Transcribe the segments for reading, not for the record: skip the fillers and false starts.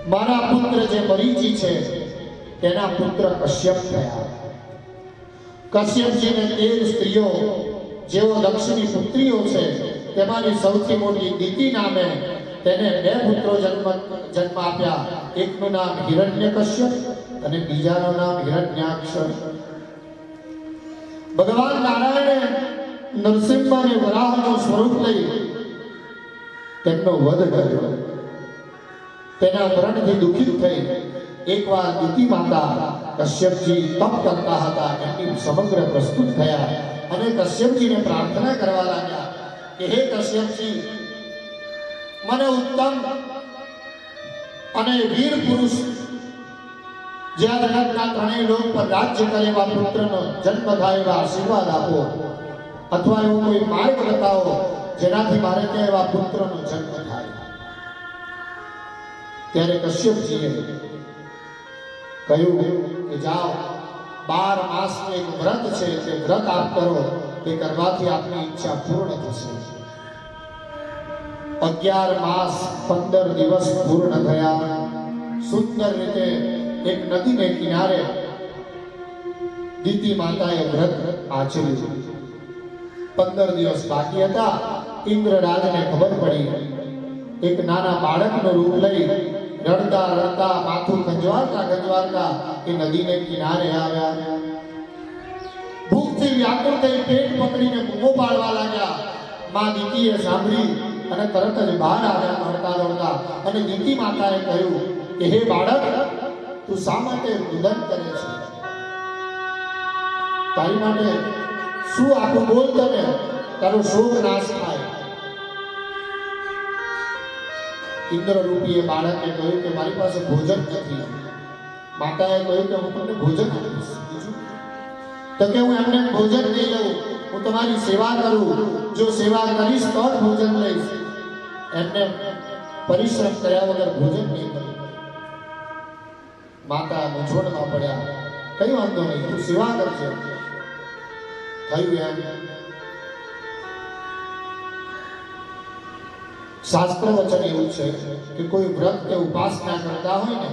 મારા પુત્ર જે મરીચી છે તેના પુત્ર કશ્યપ થયા. કશ્યપજીને 13 સ્ત્રીઓ જેઓ દક્ષની પુત્રીઓ છે તેમાંની સૌથી મોટી દિતિ નામે તેને 2 પુત્રો જન્મ આપ્યા. એકનું નામ હિરણ્યકશ્યપ અને બીજાનું નામ હિરણ્યાક્ષ. ભગવાન નારાયણે નરસિંહ અને વરાહનું સ્વરૂપ લઈ તેમનો વધ કર્યો. તેના મરણથી દુઃખિત થઈ એકવાર દિતિ માતા કશ્યપજી તપ કરતા હતા એમની સમગ્ર પ્રસ્તુત થયા અને કશ્યપજીને પ્રાર્થના કરવા લાગ્યા કે હે કશ્યપજી, મને ઉત્તમ અને વીર પુરુષ જ્યાં જગતના 3 લોક પર રાજ્ય કરે એવા પુત્રનો જન્મ થાય એવા આશીર્વાદ આપો, અથવા એવો કોઈ માર્ગ બતાવો જેનાથી મારે ત્યાં એવા પુત્રનો જન્મ થાય. ત્યારે કશ્યપજીએ કહ્યું કે જાઓ, 12 માસનું એક વ્રત છે, તે વ્રત આપ કરો, તે કરવાથી આપની ઈચ્છા પૂર્ણ થશે. 11 માસ 15 દિવસ પૂર્ણ થયા. સુંદર રીતે એક નદીને કિનારે દિતિ માતાએ વ્રત આચર્યું. 15 દિવસ બાકી હતા. ઇન્દ્રરાજને ખબર પડી. એક નાના બાળકનું રૂપ લઈ રડતા રડતા માથું ખંજવારતા એ નદીને કિનારે આવ્યા. ભૂખથી વ્યાકુળ થઈ પેટ પકડીને બૂમો પાડવા લાગ્યા. માં દિતિએ સાંભળી અને તરત જ બહાર આવ્યા દોડતા અને દિતિ માતાએ કહ્યું કે હે બાળક, તું શા માટે રુદન કરે છે? તારી માટે શું આખું બોલ, તને તારો શોક નાશ થાય. ઇન્દ્ર રૂપીએ બાળકે કહ્યું કે મારી પાસે ભોજન નથી. માતાએ કહ્યું કે હું તમને ભોજન આપીશ. તો કે હું એમને ભોજન નહીં લઉં, હું તમારી સેવા કરું. જો સેવા કરીશ તો જ ભોજન લઈશ. એમને પરિશ્રમ કર્યા વગર ભોજન નહીં કરું. માતા મૂંઝવણમાં પડ્યા. કઈ વાંધો નહીં, તું સેવા કરજે. થયું એમ. શાસ્ત્ર વચન એવું છે કે કોઈ વ્રત કે ઉપાસના કરતા હોય ને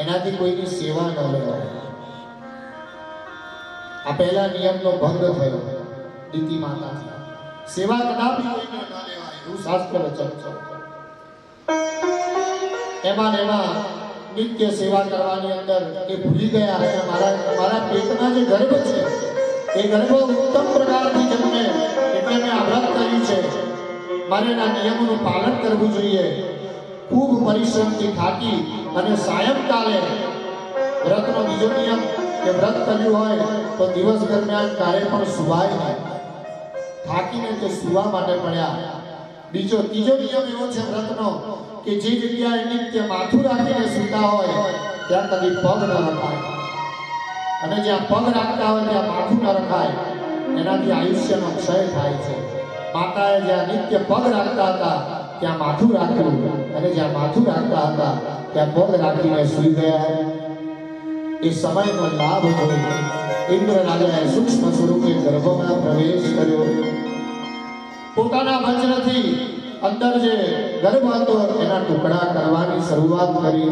એનાથી કોઈની સેવા ન લેવાય. આ પહેલા નિયમનો ભંગ થયો દિતિ માતાથી. સેવા કદાપી કોઈને ન લેવાય એવું શાસ્ત્ર વચન છે. એમાં નિત્ય સેવા કરવાની અંદર એ ભૂલી ગયા કે મારા પેટમાં જે ગર્ભ છે એ ગર્ભ ઉત્તમ પ્રકારથી જન્મે એટલે મેં આ વ્રત કર્યું છે. મારે એના નિયમોનું પાલન કરવું જોઈએ. ખૂબ પરિશ્રમથી થાકી અને સાયંકાલે વ્રતનો બીજો નિયમ કે વ્રત કર્યું હોય તો દિવસ દરમિયાન ક્યારે પણ સુવાય નહીં. થાકીને તે સુવા માટે પડ્યા. ત્રીજો નિયમ એવો છે વ્રતનો કે જે જગ્યાએ નિત્ય માથું રાખીને સૂતા હોય ત્યાં કદી પગ ન રખાય, અને જ્યાં પગ રાખતા હોય ત્યાં માથું ન રખાય. એનાથી આયુષ્યનો ક્ષય થાય છે. માતાએ જ્યાં નિત્ય પગ રાખતા હતા ત્યાં માથું રાખ્યું, અને જ્યાં માથું રાખતા હતા ત્યાં પગ રાખીને સૂઈ ગયા. એ સમયનો લાભ જોઈ ઇન્દ્રરાજાએ સૂક્ષ્મ સ્વરૂપે ગર્ભમાં પ્રવેશ કર્યો. પોતાના વજ્રથી અંદર જે ગર્ભ હતો એના ટુકડા કરવાની શરૂઆત કરી,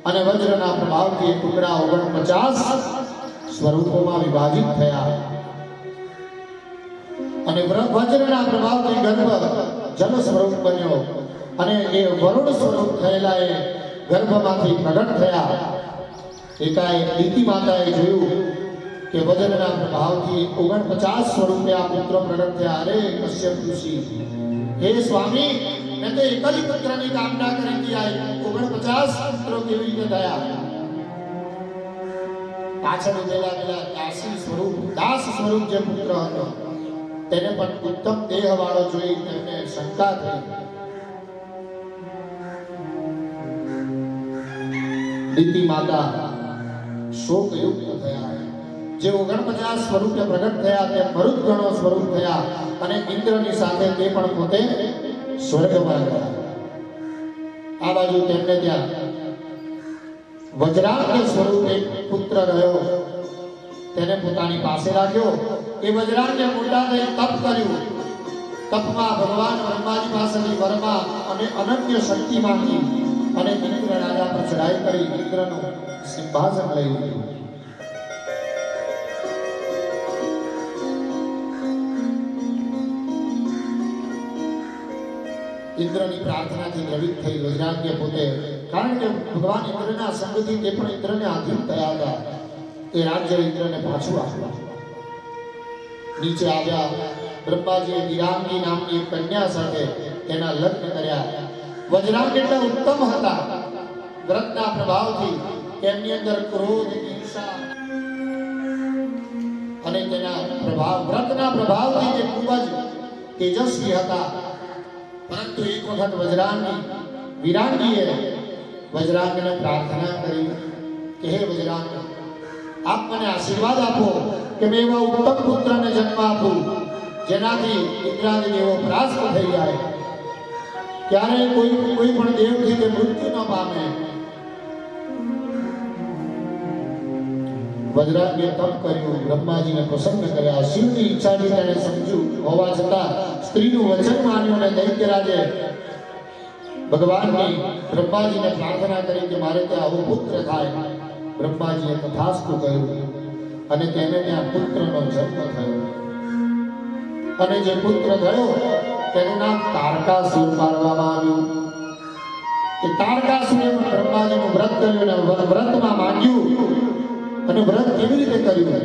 અને વજ્રના પ્રભાવથી ટુકડા 49 સ્વરૂપોમાં વિભાજિત થયા. અને વજ્રના પ્રભાવથી ગર્ભ જલ સ્વરૂપ બન્યો, અને એ વરુણ સ્વરૂપ થયેલા એ ગર્ભમાંથી પ્રગટ થયા. એકાએક દિતિ માતાએ જોયું કે વજ્રના પ્રભાવથી 49 સ્વરૂપે આ પુત્ર પ્રગટ થયા. અરે કશ્યપ ઋષિ, હે સ્વામી, મેં તો એક જ પુત્રની કામના કરી હતી, આ 49 પુત્રો કેવી રીતે થયા? પાછળ ઉભેલા દાસ સ્વરૂપ જે પુત્ર હતો તેને પણ ઉત્તમ દેહ વાળો જોઈ તેમને શંકા થઈ. દિતિ માતા શોકયુક્ત થયા. જે 49 સ્વરૂપે પ્રગટ થયા તે મરુદગણો સ્વરૂપ થયા, અને ઇન્દ્રની સાથે તે પણ પોતે સ્વર્ગમાં ગયા. આ બાજુ તેમને ત્યાં વજ્રાંગ સ્વરૂપે પુત્ર રહ્યો. તેને પોતાની પાસે રાખ્યો. એ વજ્રાંગે મોટા થઈ તપ કર્યું. તપમાં ભગવાન બ્રહ્માજી પાસેથી વરમાં અને અનન્ય શક્તિ માંગી, અને ઇન્દ્ર રાજા પર ચડાઈ કરી ઇન્દ્રનું સિંહાસન લઈ લીધું. ઇન્દ્રની પ્રાર્થનાથી દ્રવિત થઈ વજ્રાજ્ઞ પોતે, કારણ કે ભગવાન ઇન્દ્રના સંગથી તે પણ ઇન્દ્રને આધીન થયા હતા, એ રાજ્ય ઇન્દ્રને પાછું આપ્યું. નીચે આવ્યા. બ્રહ્માજીએ વિરાંગી નામની એક કન્યા સાથે તેના લગ્ન કર્યા. વજ્રાંગ એટલા ઉત્તમ હતા વ્રતના પ્રભાવથી, તેમની અંદર ક્રોધ, ઈર્ષા અને તેના પ્રભાવ, વ્રતના પ્રભાવથી તે ખૂબ જ તેજસ્વી હતા. પરંતુ એક વખત વિરાંગીએ વજ્રાંગને પ્રાર્થના કરી કે હે વજ્રાંગ, આપ મને આશીર્વાદ આપો કે મેં એવા ઉત્તમ પુત્રને જન્મ આપું જેનાથી ઇન્દ્રાદી દેવો પરાસ્ત થઈ જાય, ક્યારે કોઈ પણ દેવથી તે મૃત્યુ ન પામે. વજ્રાંગે તપ કર્યું, બ્રહ્માજીને પ્રસન્ન કર્યા. શિવની ઈચ્છાથી તેણે સમજ્યું હોવા છતાં સ્ત્રીનું વચન માન્યું અને દૈત્યરાજે ભગવાનની બ્રહ્માજીને પ્રાર્થના કરી કે મારે ત્યાં આવો પુત્ર થાય. બ્રહ્માજીએ તથાસ્તુ કહ્યું અને તેને ત્યાં પુત્રનો જન્મ થયો. અને જે પુત્ર થયો તેનું નામ તારકાસુર પાડવામાં આવ્યું. એ તારકાસુરે બ્રહ્માજીનું વ્રત કર્યું અને વ્રતમાં માંગ્યું. અને વ્રત કેવી રીતે કર્યું?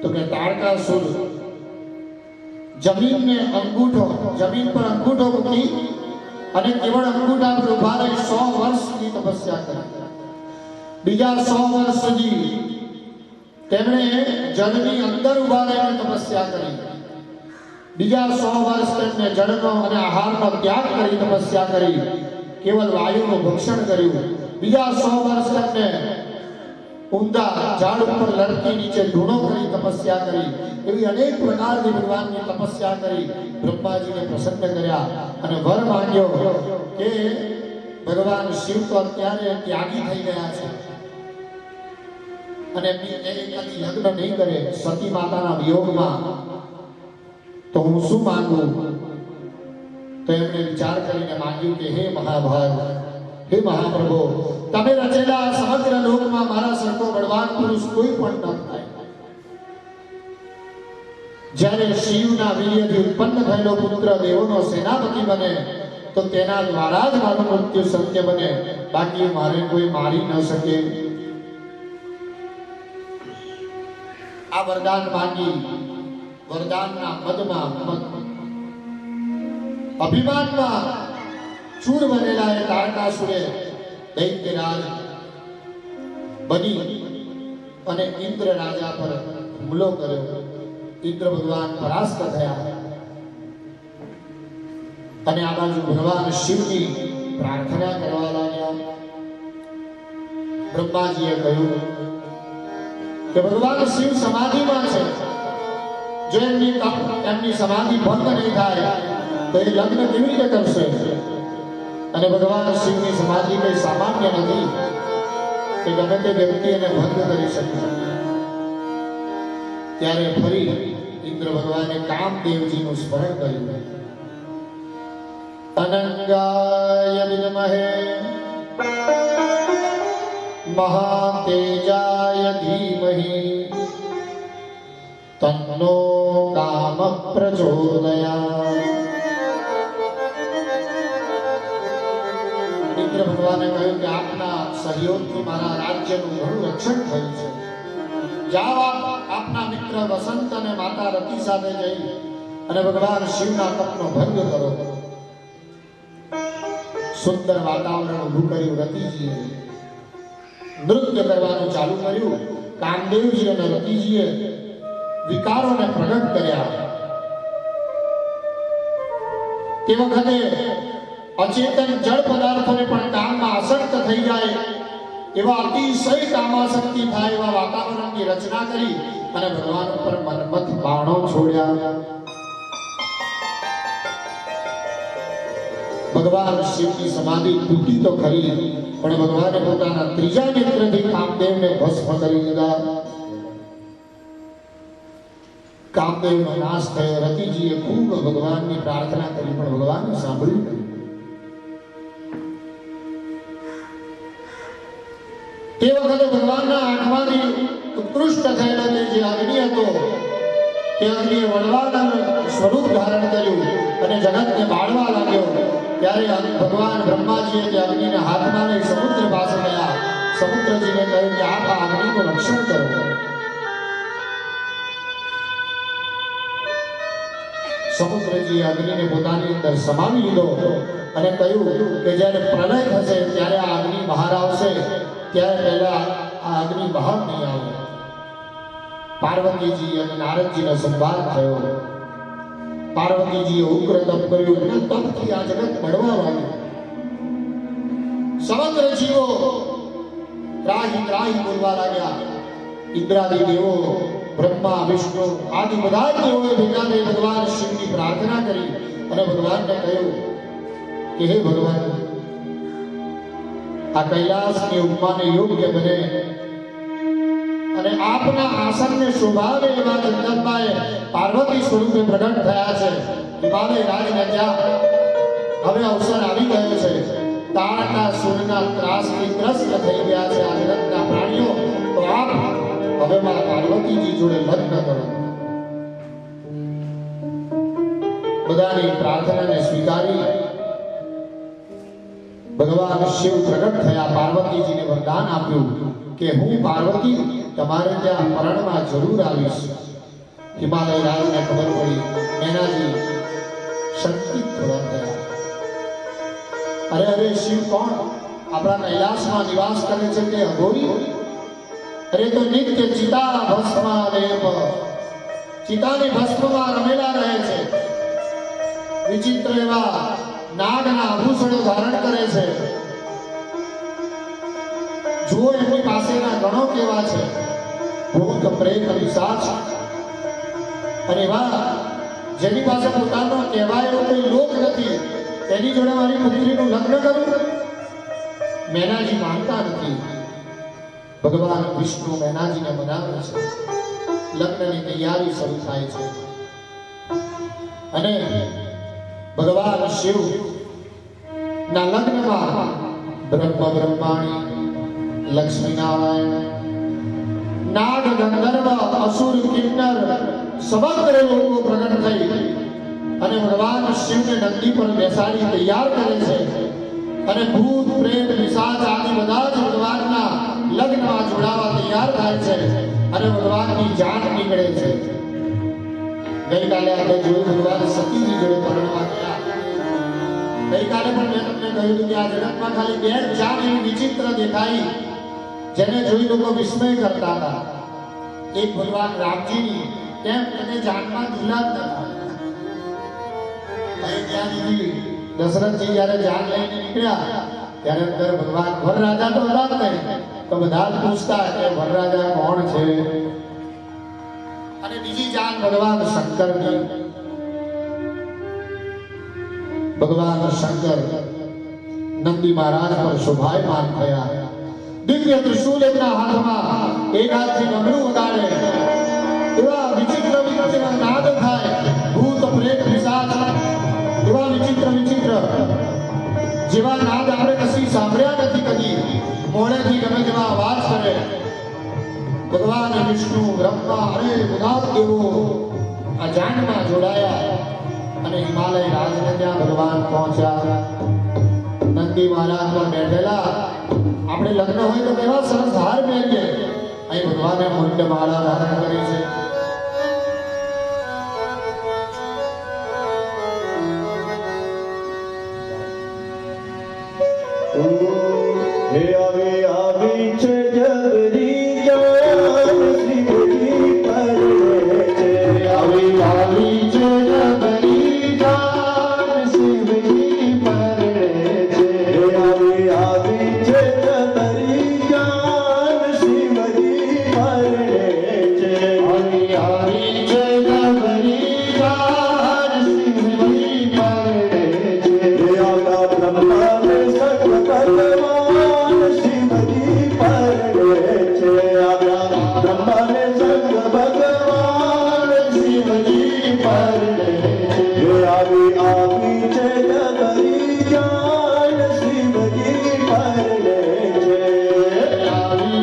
તો કે તારકાસુર જમીન પર અંગૂઠો મૂકી અને કેવળ અંગૂઠા પર ઉભા રહી 100 વર્ષની તપસ્યા કરી. બીજા 100 વર્ષ સુધી તેમણે જળની અંદર ઉભા રહીને તપસ્યા કરી. બીજા 100 વર્ષ તેમને જળનો અને આહારનો ત્યાગ કરી તપસ્યા કરી, કેવલ વાયુનું ભક્ષણ કર્યું. બીજા 100 વર્ષ તેમને ઊંધા ઝાડ ઉપર લડકી નીચે ધૂણો કરી તપસ્યા કરી. એવી અનેક પ્રકારની ભગવાનની તપસ્યા કરી બ્રહ્માજીને પ્રસન્ન કર્યા અને વર માંગ્યો કે ભગવાન શિવ તો અત્યારે ત્યાગી થઈ ગયા છે અને એમની લગ્ન નહીં કરે સતી માતાના વિયોગમાં, તો હું શું માંગું? તો એમણે વિચાર કરીને માંગ્યું કે હે મહાભાગ, હે મહાપ્રભુ, તમે રચેલા સમગ્ર લોકમાં મારા સરખો બળવાન પુરુષ કોઈ પણ ન થાય. જ્યારે શિવના વીર્યથી ઉત્પન્ન થયેલો પુત્ર દેવોનો સેનાપતિ બને તો તેના દ્વારા જ મારું મૃત્યુ સત્ય બને, બાકી મારે કોઈ મારી ન શકે. આ વરદાન માંગી વરદાનના મદમાં અભિમાનમાં ચૂર બનેલા એ તારકાસુરે દૈત્યરાજ બની અને ઇન્દ્ર રાજા પર હુમલો કર્યો. ઇન્દ્ર ભગવાન પરાસ્ત થયા અને આ બાજુ ભગવાન શિવની પ્રાર્થના કરવા લાગ્યા. બ્રહ્માજીએ કહ્યું કે ભગવાન શિવ સમાધિમાં છે, જો એમની સમાધિ ભંગ નહીં થાય તો એ લગ્ન કેવી રીતે કરશે? અને ભગવાન શિવની સમાધિ કઈ સામાન્ય નથી કે ગમે તે વ્યક્તિ એને ભંગ કરી શકે. ત્યારે ફરી ઇન્દ્ર ભગવાને કામદેવજીનું સ્મરણ કર્યું. અનંગાય વિદ્મહે મહાતેજાય ધીમહિ તન્નો કામ પ્રચોદયાત્. ઇન્દ્ર ભગવાને કહ્યું કે આપના સહયોગથી મારા રાજ્યનું ઘણું રક્ષણ થયું છે. જાઓ આપના મિત્ર વસંત અને માતા રતિ સાથે જઈ અને ભગવાન શિવના તપનો ભંગ કરો. સુંદર વાતાવરણ ઊભું કર્યું. રતિજીએ નૃત્ય કરવાનું ચાલુ કર્યું. કામદેવજી અને રતિજીએ વિકારોને પ્રગટ કર્યા. તે વખતે અચેતન જળ પદાર્થોને પણ કામમાં આસક્ત થઈ જાય એવા અતિશય કામાસક્તિ થાય એવા વાતાવરણની રચના કરી અને ભગવાન ઉપર મન્મથ બાણો છોડ્યા. ભગવાન શિવની સમાધિ તૂટી તો ખરી, પણ ભગવાને પોતાના ત્રીજા નેત્રથી કામદેવને ભસ્મ કરી દીધા. કામદેવનો નાશ થયો. રતિજીએ ખૂબ ભગવાનની પ્રાર્થના કરી પણ ભગવાને સાંભળ્યું નહીં. તે વખતે ભગવાનના આંખમાંથી ઉત્કૃષ્ટ થયેલો જે અગ્નિ હતો તે અગ્નિએ વડવાના સ્વરૂપ ધારણ કર્યું અને જગતને બાળવા લાગ્યો। ત્યારે ભગવાન બ્રહ્માજીએ તે અગ્નિને હાથમાં લઈ સમુદ્ર પાસે ગયા। સમુદ્રજીને કહ્યું કે આપ આ અગ્નિનું રક્ષણ કરો। સમુદ્રજીએ અગ્નિને પોતાની અંદર સમાવી લીધો અને કહ્યું કે જ્યારે પ્રલય થશે ત્યારે આ અગ્નિ બહાર આવશે, ત્યારે પહેલા આ અગ્નિ બહાર નહીં આવે। પાર્વતીજી અને નારદજીનો સંવાદ થયો। પાર્વતીજીએ ઉગ્ર તપ કર્યું અને તપથી આ જગત બળવા લાગ્યું। સમગ્ર જીવો ત્રાહી ત્રાહી બોલવા લાગ્યા। ઇન્દ્રાદી દેવો, બ્રહ્મા, વિષ્ણુ આદિ બધા દેવોએ ભેગા થઈ ભગવાન શિવની પ્રાર્થના કરી અને ભગવાનને કહ્યું કે હે ભગવાન, આ કૈલાસની ઉપમાને યોગ્ય બને અને આપના આસનને શોભાવે એવા જગદંબાએ પાર્વતી સ્વરૂપે પ્રગટ થયા છે। હિમાલય રાજને ત્યાં હવે અવસર આવી ગયો છે। તારકા સૂરના ત્રાસથી ત્રસ્ત થઈ ગયા છે આ જગતના પ્રાણીઓ, તો આપ હવે માં પાર્વતીજી જોડે લગ્ન કરો। બધાની પ્રાર્થનાને સ્વીકારી ભગવાન શિવ પ્રગટ થયા। પાર્વતીજીને વરદાન આપ્યું કે હું પાર્વતી તમારે ત્યાં પરણમાં જરૂર આવીશ। હિમાલય રાજને ખબર પડી, મેનાજી શંકિત થોડા થયા। અરે અરે, શિવ કોણ? આપણા કૈલાસમાં નિવાસ કરે છે કે અઘોરી? અરે તો નિત્ય ચિતા ભસ્મા લેપ, ચિતાની ભસ્મમાં રમેલા રહે છે। વિચિત્ર એવા નાગના આભૂષણો ધારણ કરે છે। જુઓ એમની પાસેના ગણો કેવા છે, ભૂત, પ્રેત, પિશાચ અને એવા જેની પાસે પોતાનો કહેવાય એવો કોઈ લોક નથી, તેની જોડે મારી પુત્રીનું લગ્ન કરું? મેનાજી માનતા નથી। ભગવાન વિષ્ણુ મેનાજીને મનાવે છે। લગ્નની તૈયારી શરૂ થાય છે અને ભગવાન શિવ ના લગ્નમાં બ્રહ્માણી, લક્ષ્મીનારાયણ, નાગ, ગંધર્વ, અસુર, કિન્નર સમગ્ર લોકો પ્રગટ થઈ અને ભગવાન શિવને નંદી પર બેસાડી તૈયાર કરે છે અને ભૂત, પ્રેત, પિશાચ આદિ બધા જ ભગવાનના લગ્નમાં જોડાવા તૈયાર થાય છે અને ભગવાનની જાન નીકળે છે। ગઈકાલે આપણે જોયું ભગવાન સતીજી જોડે પરણવા ગયા। ગઈકાલે પણ મેં તમને કહ્યું કે આ જગતમાં ખાલી બે જાન એવી વિચિત્ર દેખાઈ જેને જોઈ લોકો વિસ્મય કરતા હતા। એક ભગવાન રામજીની, કેમ તેને જાનમાં ઝૂલા જ નતા। ત્યાં દીધી દશરથજી જ્યારે જાન લઈને નીકળ્યા ત્યારે અંદર ભગવાન વરરાજા તો હતા જ નહીં, તો બધા જ પૂછતા કે વરરાજા કોણ છે? અને બીજી જાન ભગવાન શંકરની। ભગવાન શંકર નંદી મહારાજ પર શોભાયમાન થયા। દિવ્ય ત્રિશૂલ એમના હાથમાં, એક હાથથી ડમરું વગાડે, એવા વિચિત્ર વિચિત્ર નાદ થાય। ભૂત, પ્રેત, પિશાચ એવા વિચિત્ર વિચિત્ર જેવા નાદ આપણે કશી સાંભળ્યા નથી કદી। મોઢેથી ગમે તેવા અવાજ કરે। ભગવાન વિષ્ણુ, બ્રહ્મા અરે બધા દેવો આ જાનમાં જોડાયા અને હિમાલય રાજને ત્યાં ભગવાન પહોંચ્યા। નંદી મહારાજ પર બેઠેલા। આપણે લગ્ન હોય તો કેવા સરસ હાર પહેરીએ, અહીં ભગવાને મુંડ માળા ધારણ કરી છે। હે આવી છે જબરી જાન, શ્રીજી પરણે છે। આવી છે જબરી જાન, શિવજી પરણે છે। હે આવી છે જબરી જાન, શિવજી પરણે છે। આવી છે જબરી જાન, શિવજી પરણે છે। હે આકા બ્રહ્મા ને સકલ ભગવાન, શિવજી પરણે છે। આકા બ્રહ્મા ને સકલ ભગવાન, શિવજી પરણે છે। હે આવી છે જબરી જાન, શિવજી પરણે છે। આવી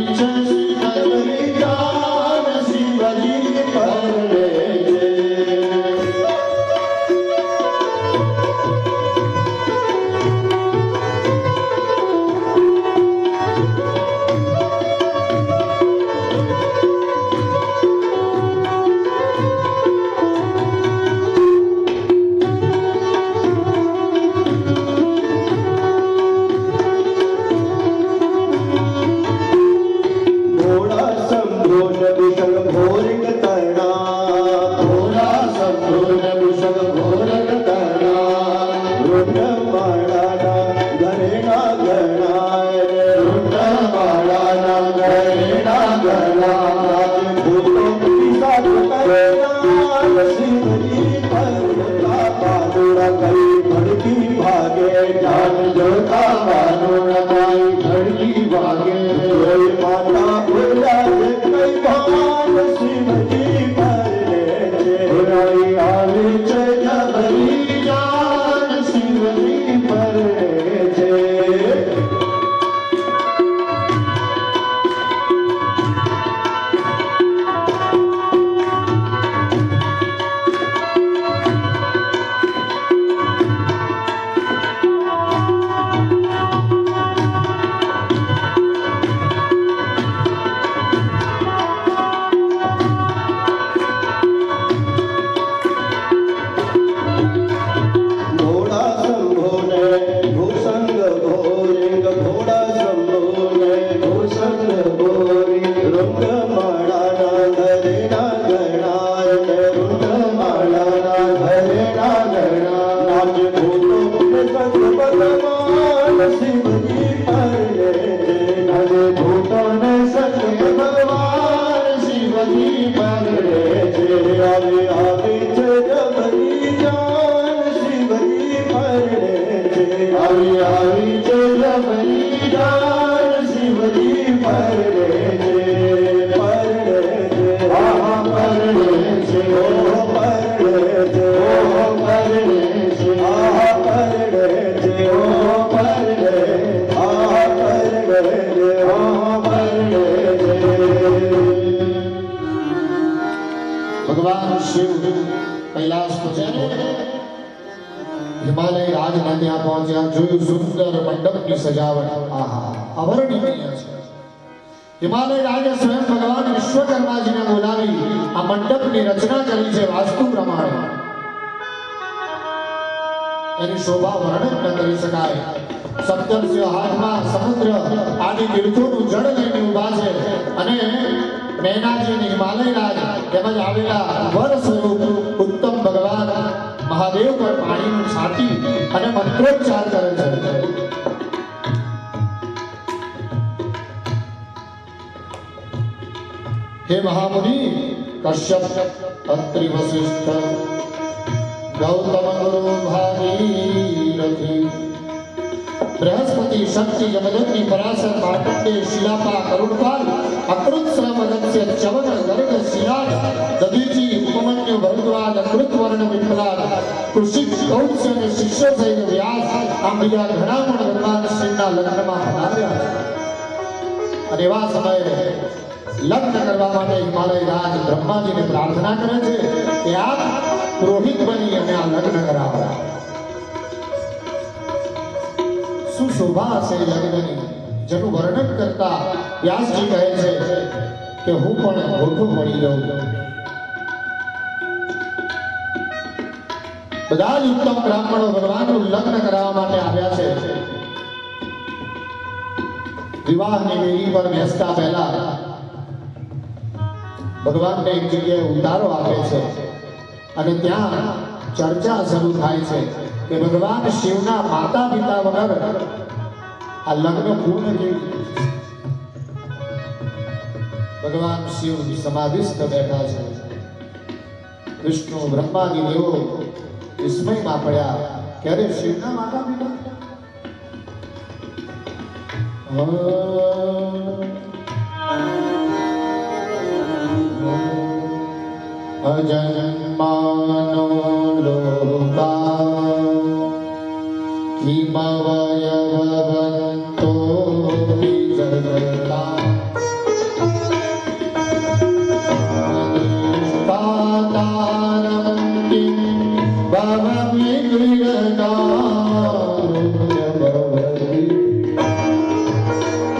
ગણાય રૂંઢમાળાના ઘરેણા ગણાય ભૂતો પિશાચ કરેલા શિવજી પરતા પાદુરા કઈ ભડકી ભાગે જાન જોતા પાદુરા કઈ ભડકી ભાગે માતા બોલા જે કઈ ભાન શિવજી પરલે છે આવી છે જબરી જાન શિવજી પરલે છે ભગવાન શિવ કૈલાસ પછી હિમાલય રાજના ત્યાં પહોંચ્યા જોયું સુંદર મંડપની સજાવટ આહા અવર્ણનીય છે હિમાલય રાજે સ્વયં ભગવાન વિશ્વકર્માજીને બોલાવી આ મંડપની રચના કરી છે વાસ્તુ પ્રમાણે એની શોભા વર્ણન ન કરી શકાય સપ્તર્ષિઓ હાથમાં સમુદ્ર આદિ તીર્થોનું જળ લઈને ઊભા છે અને મેનાજી અને હિમાલય રાજ તેમજ આવેલા વર સ્વરૂપ ઉત્તમ ભગવાન મહાદેવ પર પાણીનું છાંટી અને મંત્રોચ્ચાર કરે છે હે મહામુનિ કશ્યપ અત્રિ વસિષ્ઠ ગૌતમ ગુરુ ભાગીરથી बृहस्पति शक्ति जमदग्नि पराशर मार्कंडे शिलापा करुणपाल अकृत श्रम अगस्त्य चवन गर्ग शिलाद दधीची उपमन्यु भरद्वाज अकृत वर्ण विप्लाद कुशिक कौत्स्य અને શિષ્ય સહિત વ્યાસ આમ બીજા ઘણા પણ ભગવાન શ્રીના લગ્નમાં પધાર્યા અને એવા સમયે લગ્ન કરવા માટે હિમાલય રાજ બ્રહ્માજીને પ્રાર્થના કરે છે કે આપ પુરોહિત બની અને આ લગ્ન કરાવો સુશોભા છે લગ્નની જેનું વર્ણન કરતા વ્યાસજી કહે છે કે હું પણ ગોઠું મળી જાઉં બધા જ ઉત્તમ બ્રાહ્મણો ભગવાનનું લગ્ન કરાવવા માટે આવ્યા છે વિવાહની વેદી પર બેસતા પહેલા ભગવાનને એક જગ્યાએ ઉતારો આપે છે અને ત્યાં ચર્ચા શરૂ થાય છે કે ભગવાન શિવના માતા પિતા વગર આ લગ્ન પૂર્ણ કેવી ભગવાન શિવ સમાધિસ્થ બેઠા છે વિષ્ણુ બ્રહ્માદિ દેવો વિસ્મયમાં પડ્યા કે અરે શિવના માતા પિતા અજન્માનો લોકા કિમવયવંતો વિજગતા પાતારં કિમ ભવવિગૃહતા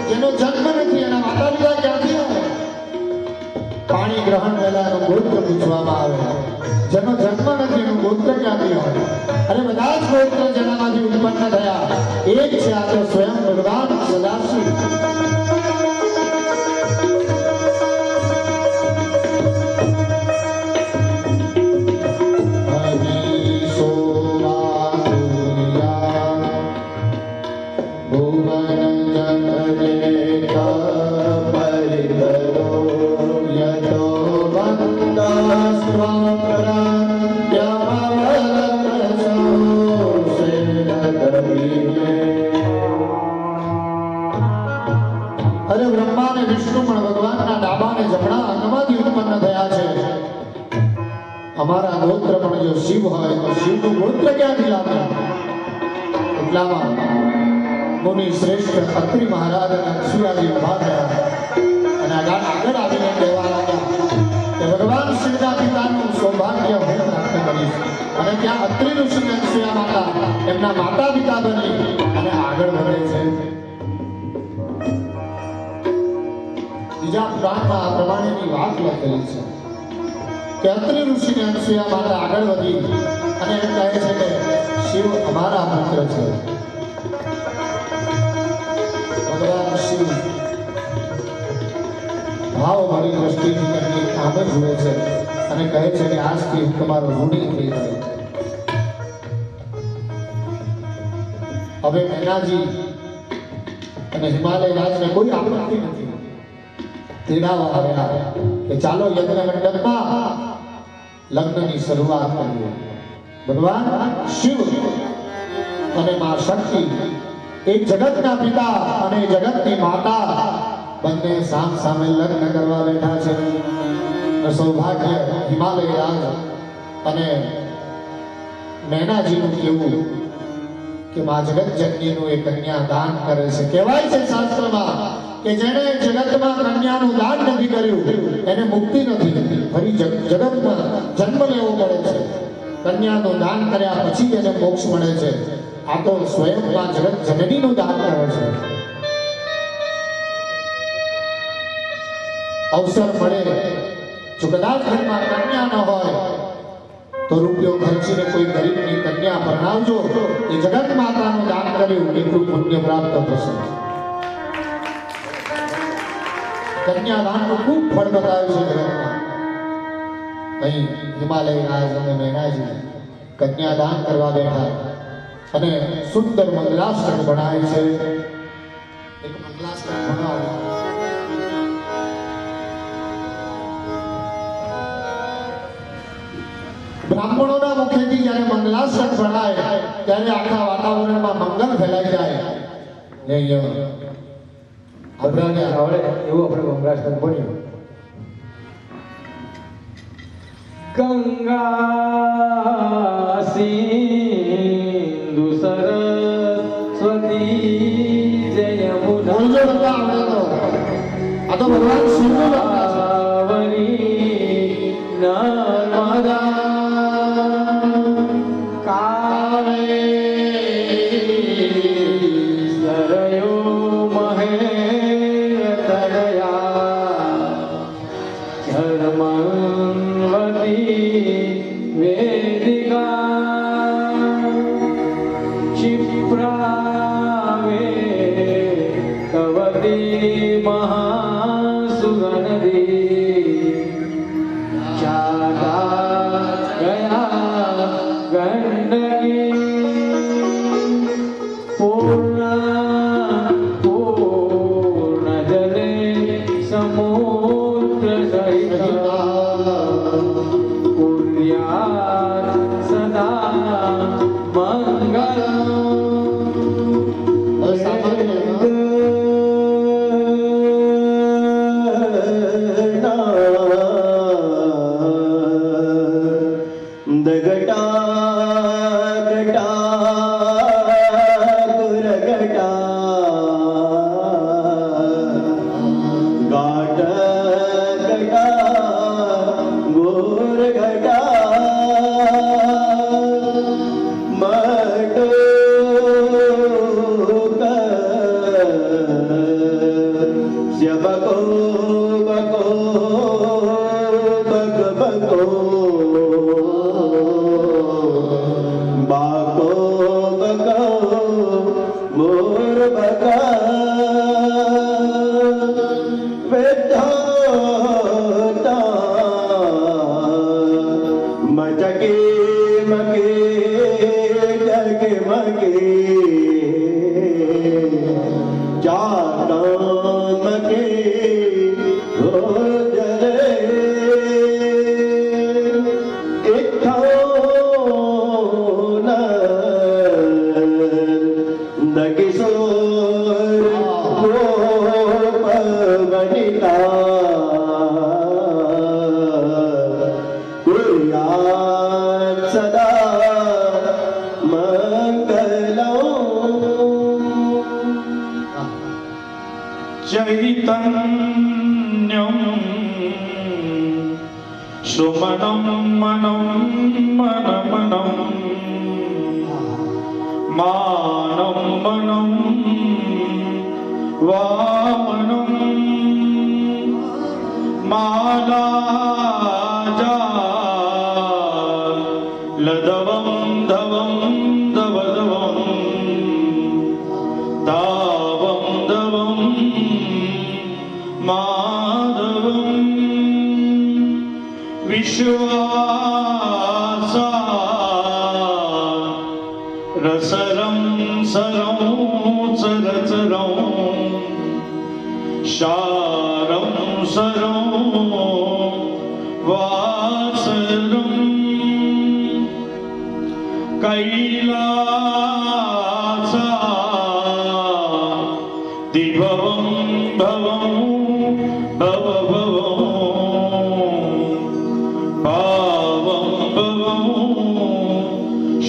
જેનો જન્મ નથી એના માતા પિતા ક્યાંથી આવે પાણી ગ્રહણ પહેલાનું ગોત્ર પૂછવામાં આવે જેનો જન્મ નથી એનું ગોત્ર ક્યાંથી હોય અરે બધા જ ગોત્ર જેનામાંથી ઉત્પન્ન થયા એક છે આ તો સ્વયં ભગવાન સદાશિવ ભુવન અરે બ્રહ્મા અને વિષ્ણુ પણ ભગવાનના ડાબા અને જમણા અંગમાંથી ઉત્પન્ન થયા છે. અમારા ગોત્ર પણ જો શિવ હોય તો શિવનું ગોત્ર ક્યાંથી લાવે? એટલામાં મુનિ શ્રેષ્ઠ અત્રિ મહારાજ અને અક્ષુરાજી ઉભા થયા અને આગળ આવીને કહેવા લાગ્યા કે ભગવાન શિવના પિતાનું સૌભાગ્ય હું પ્રાપ્ત કરીશ. અને ત્યાં અત્રિ ઋષિ અને અક્ષુયા માતા એમના માતા પિતા બની અને આગળ વધે છે. બીજા પુરાણમાં આ પ્રમાણેની વાત લખેલી છે કે અત્રિ ઋષિ અને અક્ષુયા માતા આગળ વધી અને એમ કહે છે કે શિવ અમારા પુત્ર છે. ભગવાન શિવ ભાવ ભરી દ્રષ્ટિથી તેમની આમ જ જુએ છે અને કહે છે કે આજથી તમારો ઋણી થઈ ગયો. હવે મેનાજી અને હિમાલય રાજને કોઈ આપત્તિ નથી. તેડાવા આવ્યા કે ચાલો યજ્ઞ મંડપમાં લગ્નની શરૂઆત કરીએ. ભગવાન શિવ અને મા શક્તિ એક જગતના પિતા અને જગતની માતા બંને સામ સામે લગ્ન કરવા બેઠા છે. સૌભાગ્ય હિમાલય રાજ અને મેનાજીનું કેવું કે મા જગત જનનીનું એ કન્યા દાન કરે છે. કહેવાય છે શાસ્ત્રમાં કે જેણે જગતમાં કન્યાનું દાન નથી કર્યું એને મુક્તિ નથી, ફરી જગતમાં જન્મ લેવો પડે છે. કન્યાનું દાન કર્યા પછી એને મોક્ષ મળે છે. આ તો સ્વયંમાં જગત જનનીનું દાન કરે છે. અવસર મળે જો કદાચ ઘરમાં કન્યા ન હોય તો રૂપિયો ખર્ચીને કોઈ ગરીબની કન્યા પરણાવજો. એ જગત માતાનું દાન કર્યું એટલું પુણ્ય પ્રાપ્ત થશે. કન્યાદાનનું ખૂબ ફળ બતાવ્યું છે જગતમાં. અહીં હિમાલય રાજ અને મેનાજી કન્યાદાન કરવા બેઠા અને સુંદર મંગલાષ્ટક ભણાય છે. એક મંગલાષ્ટક ભણાવે બ્રાહ્મણોના મુખેથી જ્યારે મંગલાષ્ટક ભણાય ત્યારે આખા વાતાવરણમાં મંગલ ફેલાઈ જાય. બધાને આવડે એવું આપણે મંગલાષ્ટક ભણ્યું. ગંગા સિંધુ સરસ્વતી જય યમુના. બોલજો બધા આવડે તો. આ તો ભગવાન શિવનું નર્મદા કાવેરી સરયો મહેતરયા ધર્મવતી વેદિકા क्षिप्रावे कवती महासुगंधी जागा गया गंडकी पूर्ण जले समुद्र सहित कुर्यात् सदा मंगल जानम के रोज रे इत्थौन दकिशोर गोप वनिता कुर्यात् सदा चैतन्यं सुमनं मनं मनमनं मानं मनं वामनं मालाजा लदवं धवं दवदवं दावं दवं माधवं विश्वासा रसरं सरं सरचरं शारं सरं वासरं कैलासा दिभवं भवं भव भवं पावं भवं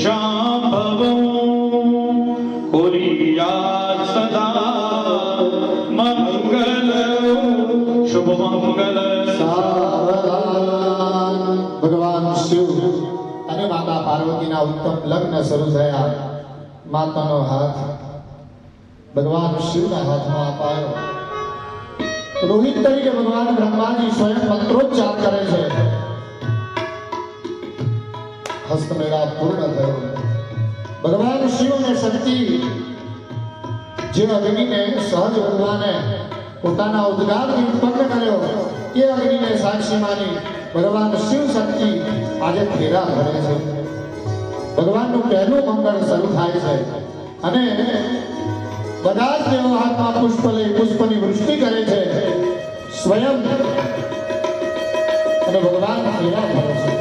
शाम्भवं कुर्यात् सदा मंगल शुभ मंगल ભગવાન શિવ અને માતા પાર્વતીના ઉત્તમ લગ્ન શરૂ થયા. માતાનો હાથ ભગવાન શિવના હાથમાં અપાયો. રોહિત તરીકે ભગવાન બ્રહ્માજી સ્વયં મંત્રોચ્ચાર કરે છે. હસ્તમેળાપ પૂર્ણ થયો. ભગવાન શિવ અને શક્તિ જે અગ્નિને સહજ ભગવાને પોતાના ઉદ્ગારથી ઉત્પન્ન કર્યો એ અગ્નિને સાક્ષી માની ભગવાન શિવ શક્તિ આજે ફેરા ભરે છે. ભગવાનનું પહેલું મંગળ શરૂ થાય છે અને બધા જ દેવો હાથમાં પુષ્પ લઈ પુષ્પની વૃષ્ટિ કરે છે સ્વયં અને ભગવાન ફેરા ભરે છે.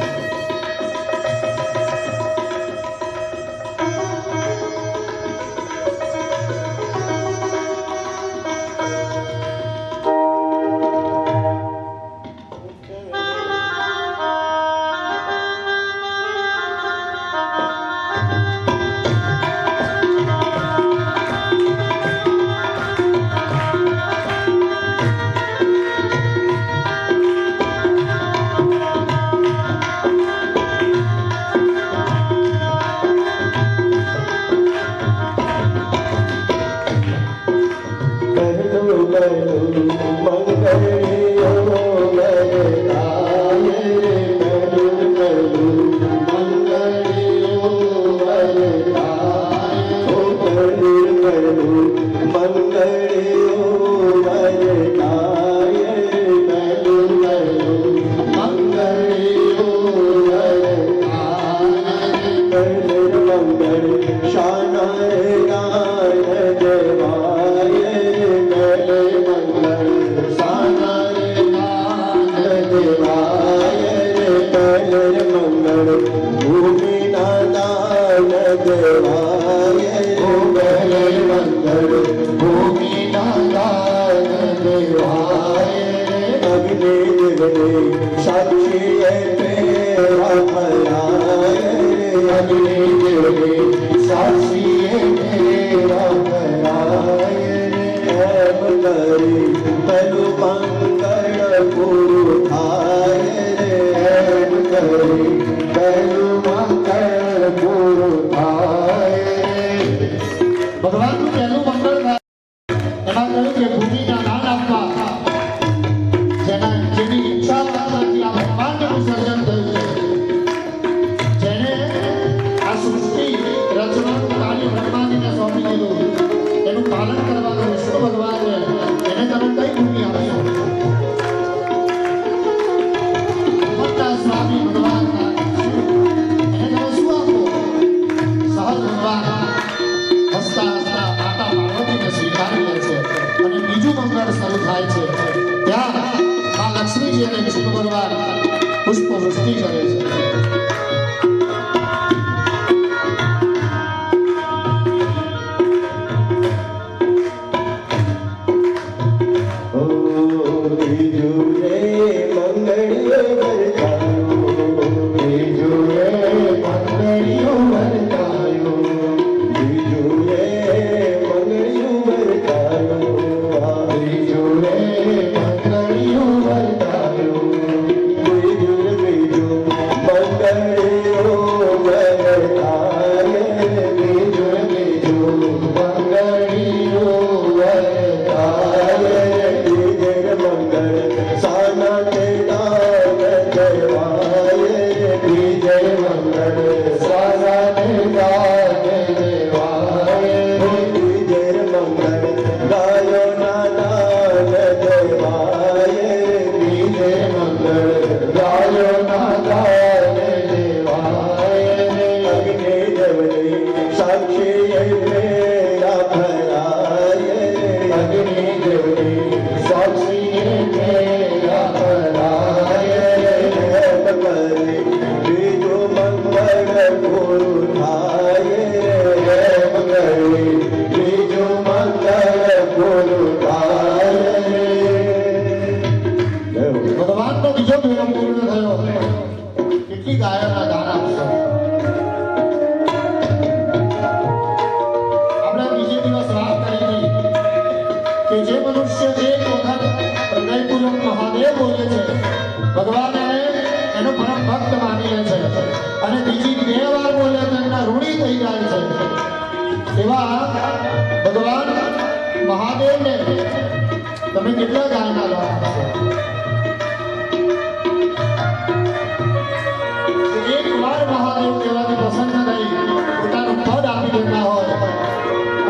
ભગવાનનું પહેલું મંગળ થાય એમાં કહ્યું કે ભૂમિના દાન આપવા જેની ઈચ્છા કરવાથી આ બ્રહ્માંડનું સર્જન થયું છે. જેને આ સૃષ્ટિ રચવાનું કાર્ય બ્રહ્માજીને સોંપી દીધું એનું પાલન કરવાનું વિષ્ણુ ભગવાન છે. એને તમે કઈ ભૂમિ આપશો? સ્વામી ભગવાન એને તમે શું આપો? સહજ ભગવાન હસતા હસતા માતા પાર્વતીને સ્વીકારી લે છે. ભગવાનનો બીજો વિરમ પૂર્ણ થયો. કેટલી ગાયોના દાન આપશો? આપણે બીજે દિવસ વાત કરી હતી કે જે મનુષ્ય એક વખત હૃદયપૂર્વક મહાદેવ બોલે છે, ભગવાન એનો પરમ ભક્ત માની લે છે, અને બીજી 2 વાર બોલે તો એમના ઋણી થઈ જાય છે. એવા ભગવાન મહાદેવને તમે કેટલા ગાયના દાન આપશો? એક વાર મહાદેવ કહેવાથી પ્રસન્ન થઈ પોતાનું પદ આપી દેતા હોય,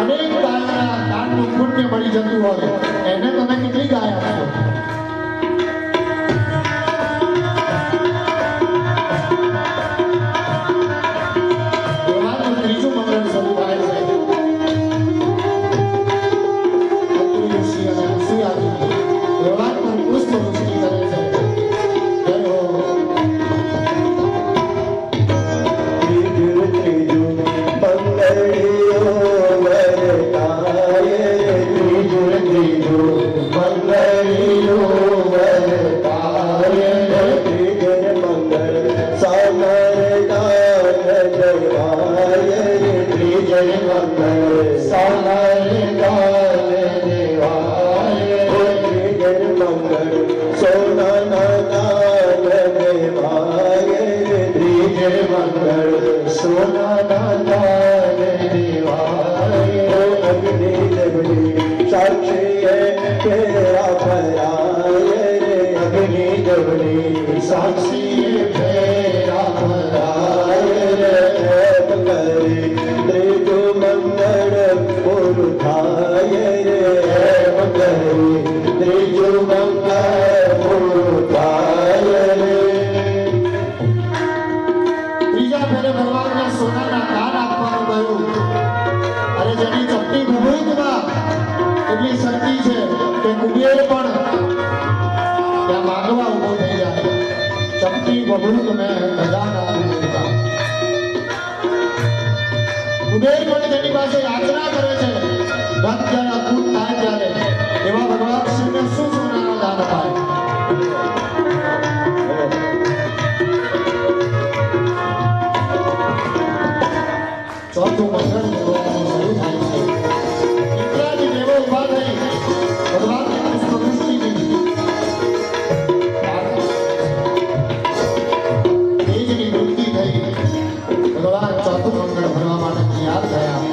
અનેક ગાયોના દાનનું પુણ્ય મળી જતું હોય, એને તમે કેટલી ગાય આપશો? ભગવાનનું ત્રીજું મંગળ શરૂ થાય છે. અત્રિ ઋષિ અને ઋષિ આદિ ભગવાન પર પુષ્પવૃષ્ટિ કરે છે. જય હો. साक्षी फेरा भराए करे त्रिजु मंगल पुरु थाये करे त्रिजु मंगल पुरु थाये. ત્રીજા ફેરે ભગવાનને સોનાના કાન આપવાનું કહ્યું. અને જેની ચપટી ભભૂતમાં એટલી શક્તિ છે કે કુબેર પણ ત્યાં માંગવા ઊભો થઈ જાય. ચપટી ભભૂત મેં ખજાના ઢૂંઢતા. કુબેર પણ તેની પાસે યાચના કરે છે. ધન જ્યારે અદ્ભુત થાય ત્યારે એવા ભગવાન શિવને શું સોનાના દાન અપાય? ચોથું મંગળ ભગવાનનું શરૂ થાય છે. ઇન્દ્રાદી દેવો ઊભા થઈ ભગવાનની પુષ્પવૃષ્ટિ કરી. તેજની વૃદ્ધિ થઈ. ભગવાન ચોથું મંગળ ભરવા માટે તૈયાર થયા.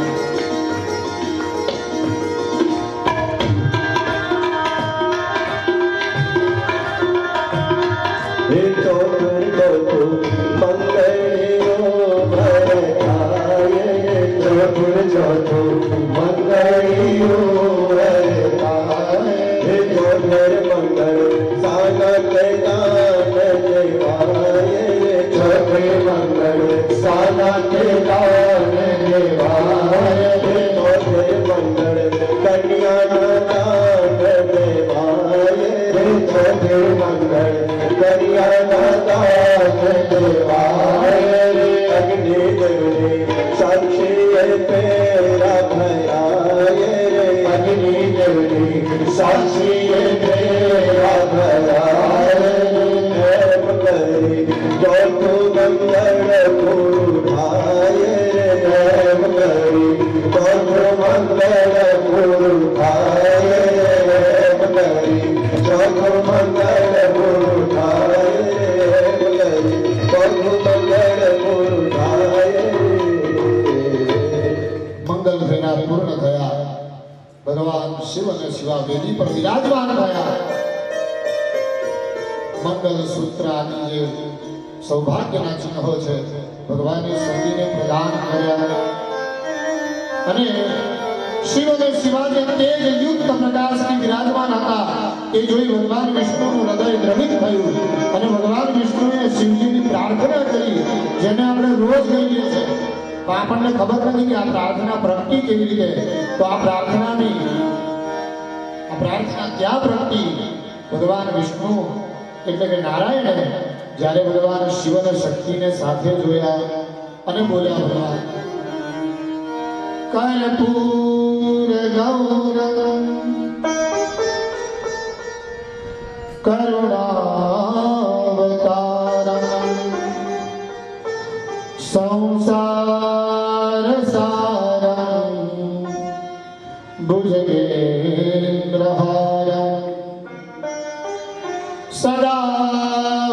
મંગલ ફેરા પૂર્ણ થયા. ભગવાન શિવ અને શિવા વેદી પર વિરાજમાન થયા. મંગલ સૂત્ર આદિ જે સૌભાગ્યના ચિહ્નો છે ભગવાને સતીને પ્રદાન કર્યા. અને શિવ અને શિવાજી તેજ યુક્ત પ્રકાશથી વિરાજમાન હતા. એ જોઈ ભગવાન વિષ્ણુનું હૃદય દ્રવિત થયું અને ભગવાન વિષ્ણુએ શિવજીની પ્રાર્થના કરી, જેને આપણે રોજ કહીએ છીએ. તો આપણને ખબર નથી કે આ પ્રાર્થના પ્રગટી કેવી રીતે. તો આ પ્રાર્થના ક્યાં પ્રગટી? ભગવાન વિષ્ણુ એટલે કે નારાયણે જ્યારે ભગવાન શિવ અને શક્તિને સાથે જોયા અને બોલ્યા, ભગવાન કર્પૂર गौरं करुणावतारं संसारसारं भुजगेन्द्रहारं सदा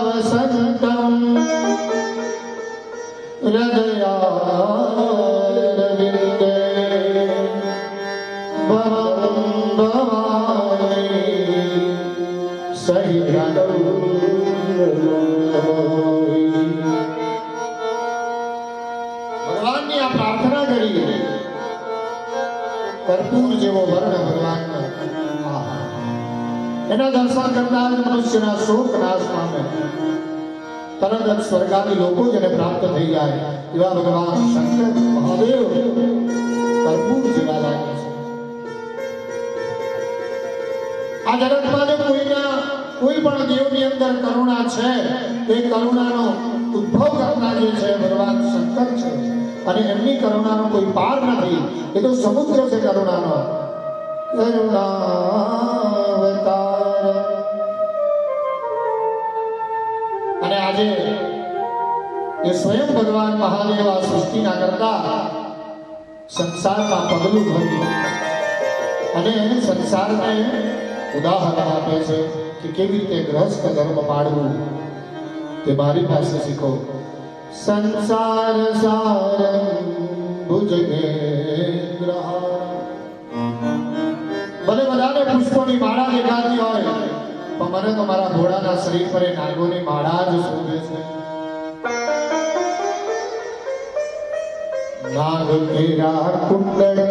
वसन्तं हृदयारविन्दे भवं भवामि सहितं ભગવાનની આ પ્રાર્થના કરી કર્પૂર જેવો વર્ણ ભગવાનનો એના દર્શન કરતા જ મનુષ્યના શોક નાશ પામે તરત જ સ્વર્ગાદી લોકો જેને પ્રાપ્ત થઈ જાય એવા ભગવાન શંકર મહાદેવ કર્પૂર જેવા લાગે છે આ જગતમાં જો કોઈ પણ દેવની અંદર કરુણા છે એ કરુણાનો ઉદ્ભવ કરતા જે છે ભગવાન શંકર છે અને એમની કરુણાનો કોઈ પાર નથી એ તો સમુદ્ર છે કરુણાનો કરુણાવતાર અને આજે એ સ્વયં ભગવાન મહાદેવ આ સૃષ્ટિના કરતા સંસારમાં પગલું ભર્યું અને સંસારને ઉદાહરણ આપે છે કે કેવી રીતે ગ્રહસ્થ ધર્મ પાડવું તે મારી પાસે શીખો સંસાર સારં ભુજગેન્દ્રહારં ભલે બધાને પુષ્પોની માળા દેખાતી હોય પણ મને તો મારા ઘોડાના શરીર પર એ નાગોની માળા જ શોભે છે નાગ કેરા કુંડળ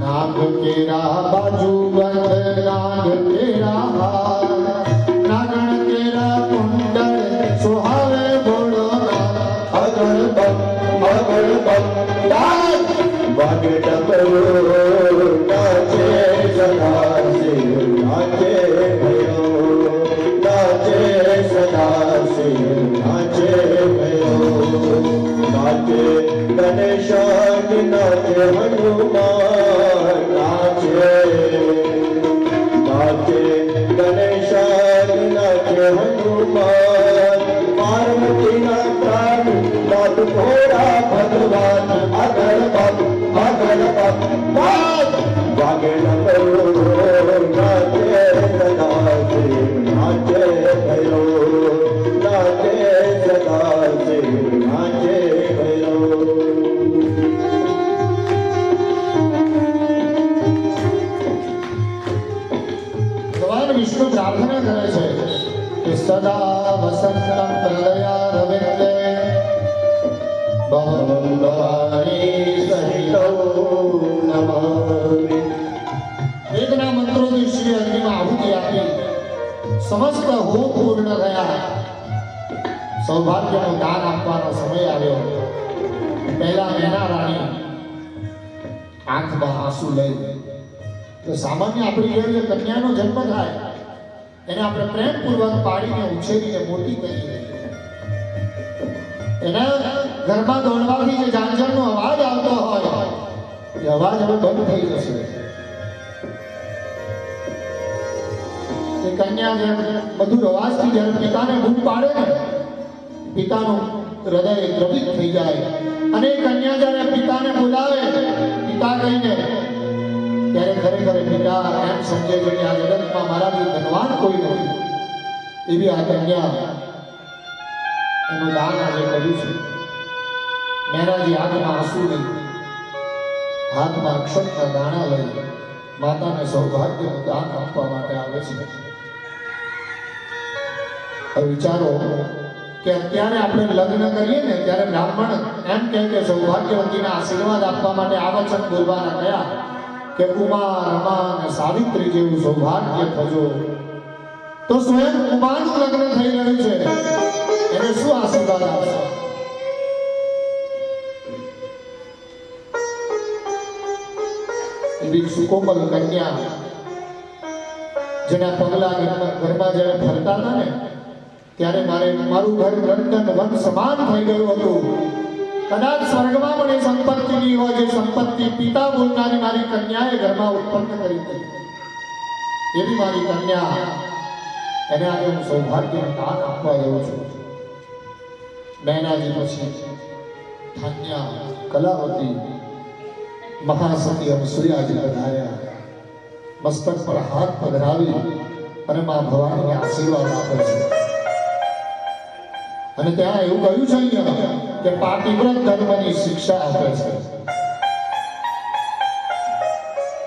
नाग केरा बाजूबंद नाग केरा हार नागण केरा कुंडल सुहावे बोलो अगल बम वागे डमरू नाचे सदा शिव नाचे भयो नाचे सदा शिव नाचे भयो नाचे गणेश नाचे हनुमान नाचे नाचे गणेश नाचे हनुमान पार्वती ना प्राण नाथ घोड़ा भगवान अगल बम वागे डमरू नाचे सदा शिव नाचे भयो नाचे सदा शिव नाचे भयो ભગવાન વિષ્ણુ પ્રાર્થના કરે છે કે સદા વસંતમ પ્રલયા રવિંદે ભવં ભવાની સહિતો નમામિ વેદના મંત્રોથી શ્રી અગ્નિમાં આહુતિ આપી સમસ્ત હોમ પૂર્ણ થયા સૌભાગ્યનું દાન આપવાનો સમય આવ્યો પહેલા મેના રાણી આંખમાં આંસુ લઈ તો સામાન્ય આપણી ઘેર જે કન્યાનો જન્મ થાય એને આપણે પ્રેમપૂર્વક પાડીને ઉછેરીને મોટી કરીએ એના ઘરમાં દોડવાથી જે ઝાંઝરનો અવાજ આવતો હોય એ અવાજ હવે બંધ થઈ જશે એ કન્યા જે મધુર અવાજથી જ્યારે પિતાને બૂમ પાડે ને પિતાનું હૃદય દ્રવિત થઈ જાય અને એ કન્યા જ્યારે પિતાને બોલાવે પિતા કહીને ત્યારે ખરેખર પિતા એમ સમજે છે કે આ જગતમાં મારાથી ધનવાન કોઈ નથી એવી આ કન્યા એનું દાન આજે કર્યું છે મેરાજી હાથમાં આંસુ લઈ હાથમાં અક્ષતના દાણા લઈ માતાને સૌભાગ્યનું દાન આપવા માટે આવે છે હવે વિચારો કે અત્યારે આપણે લગ્ન કરીએ ને ત્યારે બ્રાહ્મણ એમ કહે કે સૌભાગ્યવતીના આશીર્વાદ આપવા માટે આ વચન બોલવાના કયા કે ઉમા રમા અને સાવિત્રી જેવું સૌભાગ્ય થજો તો સ્વયં ઉમાનું લગ્ન થઈ રહ્યું છે એને શું આશીર્વાદ આપશે એવી સુકોમલ કન્યા જેના પગલા ઘરમાં જ્યારે ફરતા હતા ને ત્યારે મારું ઘર નંદન વન સમાન થઈ ગયું હતું કદાચ સ્વર્ગમાં પણ એ સંપત્તિની હોય જે સંપત્તિ પિતા બોલનારી મારી કન્યાએ ઘરમાં ઉત્પન્ન કરી હતી એવી મારી કન્યા એને આજે હું સૌભાગ્યનું દાન આપવા જઉં છું. નૈનાજી પછી ધન્યા કલાવતી મહાસતી અનસુયાજી પધાર્યા. મસ્તક પર હાથ પધરાવી અને મા ભવાનીને આશીર્વાદ આપે છે. અને ત્યાં એવું કહ્યું છે અહીંયા કે પાતિવ્રત ધર્મની શિક્ષા આપે છે.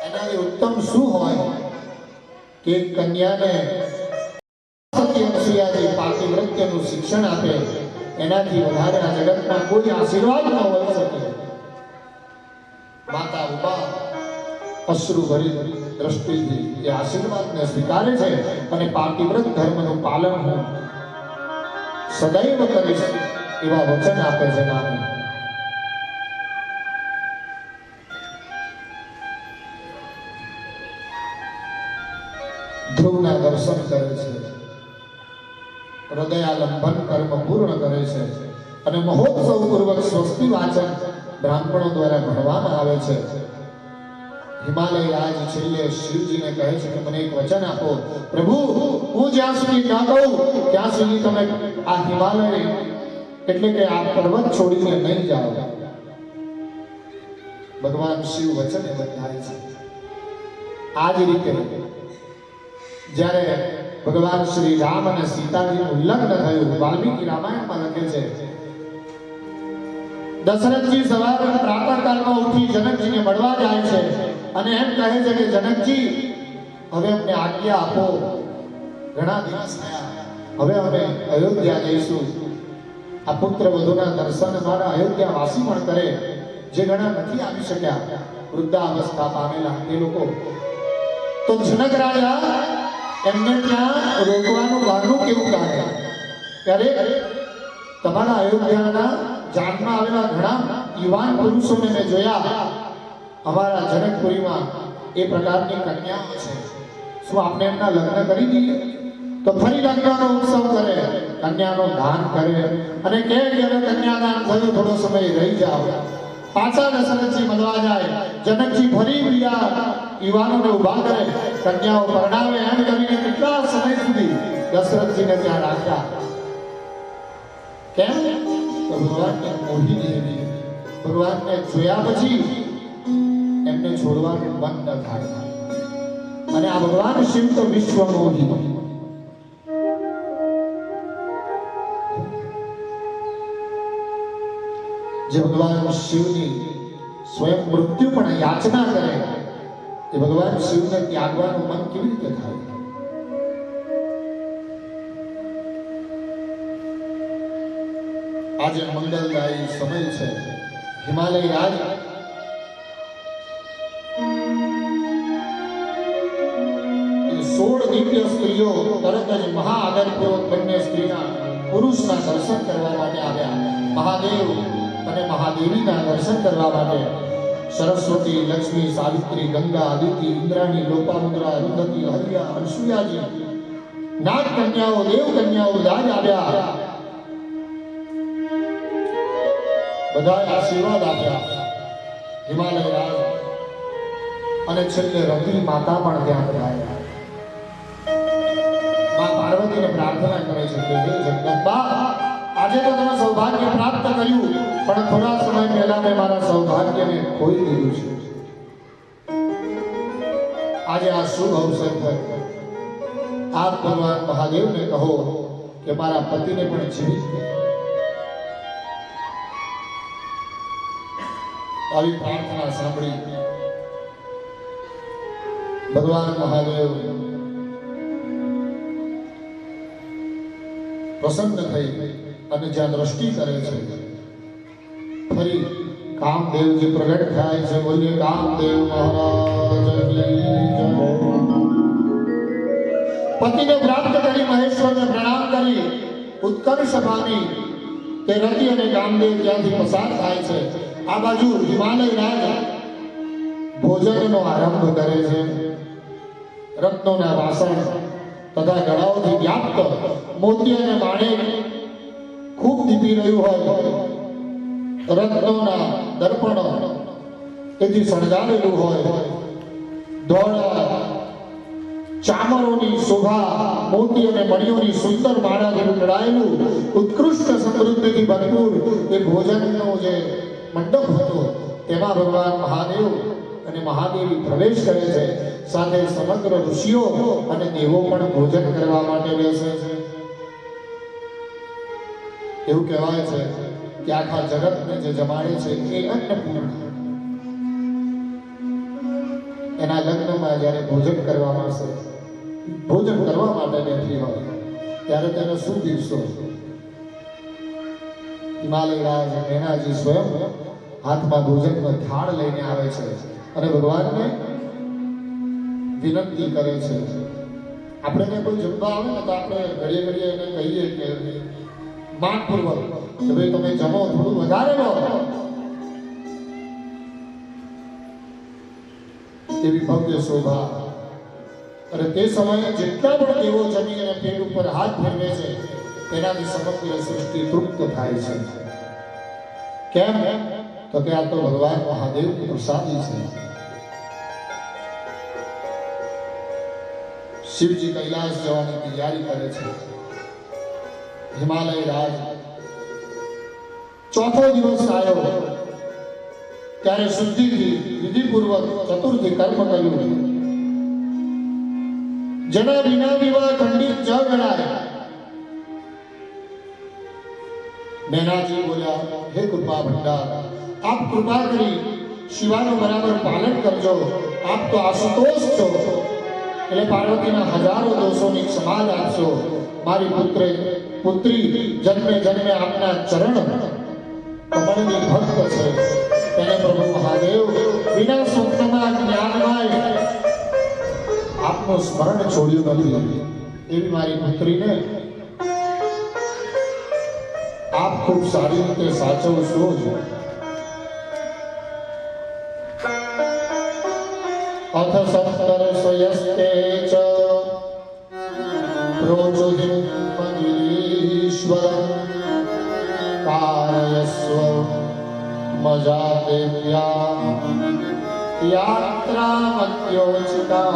એનાથી ઉત્તમ શું હોય કે કન્યાને સતી અનસુયાજી પાતિવ્રત્યનું શિક્ષણ આપે. એનાથી વધારે આ જગતમાં કોઈ આશીર્વાદ ન હોઈ શકે. માતા ઉમા અશ્રુ ભરી દ્રષ્ટિથી એ આશીર્વાદને સ્વીકારે છે અને પાતિવ્રત ધર્મનું પાલન હું સદૈવ કરીશ એવા વચન આપે છે. નામે ધ્રુવના દર્શન કરે છે, હૃદયાલંબન કર્મ પૂર્ણ કરે છે અને મહોત્સવ પૂર્વક સ્વસ્તિ વાચન બ્રાહ્મણો દ્વારા ભણવામાં આવે છે. હિમાલય રાજ છેલ્લે શિવજીને કહે છે કે મને એક વચન આપો પ્રભુ, હું જ્યાં સુધી ના કહું ત્યાં સુધી તમે આ હિમાલય એટલે કે આ પર્વત છોડીને નહીં જાઓ. ભગવાન શિવ વચને બંધાય છે. આ જ રીતે જ્યારે ભગવાન શ્રી રામ અને સીતાજીનું લગ્ન થયું, વાલ્મીકી રામાયણમાં લખે છે દશરથજી સવારે પ્રાતઃકાળમાં ઉઠી જનકજીને મળવા જાય છે અને એમ કહે છે કે જનકજી, હવે અમને આજ્ઞા આપો, ઘણા દિવસ થયા, હવે અમે અયોધ્યા જઈશું. આ પુત્ર વધુના દર્શન મારા અયોધ્યા વાસી પણ કરે જે ઘણા નથી આવી શક્યા, વૃદ્ધાવસ્થા પામેલા એ લોકો. તો જનક રાજા એમને ત્યાં રોકવાનું બહાનું કેવું કાઢે ત્યારે તમારા અયોધ્યાના જાનમાં આવેલા ઘણા યુવાન પુરુષોને મેં જોયા, અમારા જનકપુરીમાં એ પ્રકારની કન્યાઓ છે, શું આપણે એમના લગ્ન કરી દઈએ? તો ફરી લગ્નનો ઉત્સવ કરે, કન્યાનું દાન કરે અને કહે કે હવે કન્યાદાન થયું, થોડો સમય રહી જાઓ. પાછા દશરથજી મળવા જાય, જનકજી ફરી બીજા યુવાનોને ઉભા કરે, કન્યાઓ પરણાવે. એમ કરીને કેટલા સમય સુધી દશરથજીને ત્યાં રાખ્યા. કેમ? તો ભગવાનને મોહી લીધી. ભગવાનને જોયા પછી એમને છોડવાનું મન ન થાય. અને આ ભગવાન શિવ તો વિશ્વ મોહી, જે ભગવાન શિવની સ્વયં મૃત્યુ પણ યાચના કરે એ ભગવાન શિવને ત્યાગવાનું મન કેવી રીતે થાય? આજે મંગલદાયી સમય છે. હિમાલય રાજ એ 16 દિવ્ય સ્ત્રીઓ તરત જ મહાઆદરપૂર્વક બંને સ્ત્રીના પુરુષના દર્શન કરવા માટે આવ્યા. મહાદેવ અને મહાદેવીના દર્શન કરવા માટે સરસ્વતી, લક્ષ્મી, સાવિત્રી, ગંગા, અદિતિ, ઇન્દ્રાણી, લોપામુદ્રા, અરુંધતી, હરિયા, અનસુયાજી, નાગ કન્યાઓ, દેવ કન્યાઓ બધા જ આવ્યા. બધાએ આશીર્વાદ આપ્યા. હિમાલય રાજ અને છેલ્લે રતિ માતા પણ ત્યાં પધાર્યા. માં પાર્વતીને પ્રાર્થના કરે છે કે હે જગદંબા, આજે તો તમે સૌભાગ્ય પ્રાપ્ત કર્યું, પણ થોડા સમય પહેલા મેં મારા સૌભાગ્યને ખોઈ દીધું છે. આજે આ શુભ અવસર પર આપ ભગવાન મહાદેવને કહો કે મારા પતિને પણ જીવિત કરે. આવી પ્રાર્થના સાંભળી ભગવાન મહાદેવ પ્રસન્ન થઈ અને જ્યાં દ્રષ્ટિ કરે છે ફરી કામદેવજી પ્રગટ થાય છે. બોલીએ કામદેવ મહારાજ કી જય. પતિને પ્રાપ્ત કરી મહેશ્વરને પ્રણામ કરી ઉત્કર્ષ પામી તે રતિ અને કામદેવ ત્યાંથી પસાર થાય છે. આ બાજુ હિમાલય રાજ ભોજનનો આરંભ કરે છે. રત્નોના વાસણ તથા ગળાઓથી વ્યાપ્ત મોતી અને માણેક ખૂબ દીપી રહ્યું હોય રત્નોના દર્પણો તેથી શણગારેલું હોય, ધોળા ચામરોની શોભા, મોતી અને મણિઓની સુંદર માળાથી વીંટળાયેલું ઉત્કૃષ્ટ સમૃદ્ધિથી ભરપૂર એ ભોજનનો જે મંડપ હતો તેમાં ભગવાન મહાદેવ અને મહાદેવી પ્રવેશ કરે છે. સાથે સમગ્ર ઋષિઓ અને દેવો પણ ભોજન કરવા માટે બેસે છે. એવું કહેવાય છે કે આખા જગતને જે જમાડે છે એ અન્નપૂર્ણા. એના લગ્નમાં જ્યારે ભોજન કરવા આવશે, ભોજન કરવા માટે બેઠી હોય ત્યારે તેને શું દિવસો હિમાલય રાજ મેનાજી સ્વયં હાથમાં ભોજનનો થાળ લઈને આવે છે અને ભગવાનને વિનંતી કરે છે. આપણે કોઈ જમવા આવે ને તો આપણે ઘડીએ ઘડીએ એને કહીએ કે માનપૂર્વક કે ભાઈ તમે જમો, થોડું વધારે લો. એવી ભવ્ય શોભા. અને તે સમયે જેટલા પણ દેવો જમી અને પેટ ઉપર હાથ ફેરવે છે તેનાથી સમગ્ર સૃષ્ટિ તૃપ્ત થાય છે. કેમ? તો કે આ તો ભગવાન મહાદેવની પ્રસાદી છે. શિવજી કૈલાસ જવાની તૈયારી કરે છે. હિમાલય રાજ ચોથો દિવસ આવ્યો ત્યારે શુદ્ધિથી વિધિપૂર્વક ચતુર્થી કર્મ કર્યું. જેના વિના વિવાહ ખંડિત જ ગણાય. મેનાજી બોલ્યા, હે કૃપા ભંડાર, આપ કૃપા કરી શિવાનું બરાબર પાલન કરજો. આપ તો આશુતોષ છો એટલે પાર્વતીના હજારો દોષોની ક્ષમા આપશો. મારી પુત્રી જન્મે જન્મે આપના ચરણ કમળની ભક્ત છે. તેને પ્રભુ મહાદેવ વિના સ્વપ્નમાં જ્ઞાનમય આપનું સ્મરણ છોડ્યું નથી. એવી મારી પુત્રીને આપ ખૂબ સારી રીતે સાચવશો જ. અથ સપ્તર્ષયસ્તે ચ પ્રોજુહિં મગીશ્વરં કારયસ્વ મજાદેવ્યા યાત્રા મત્યોચિતાયે.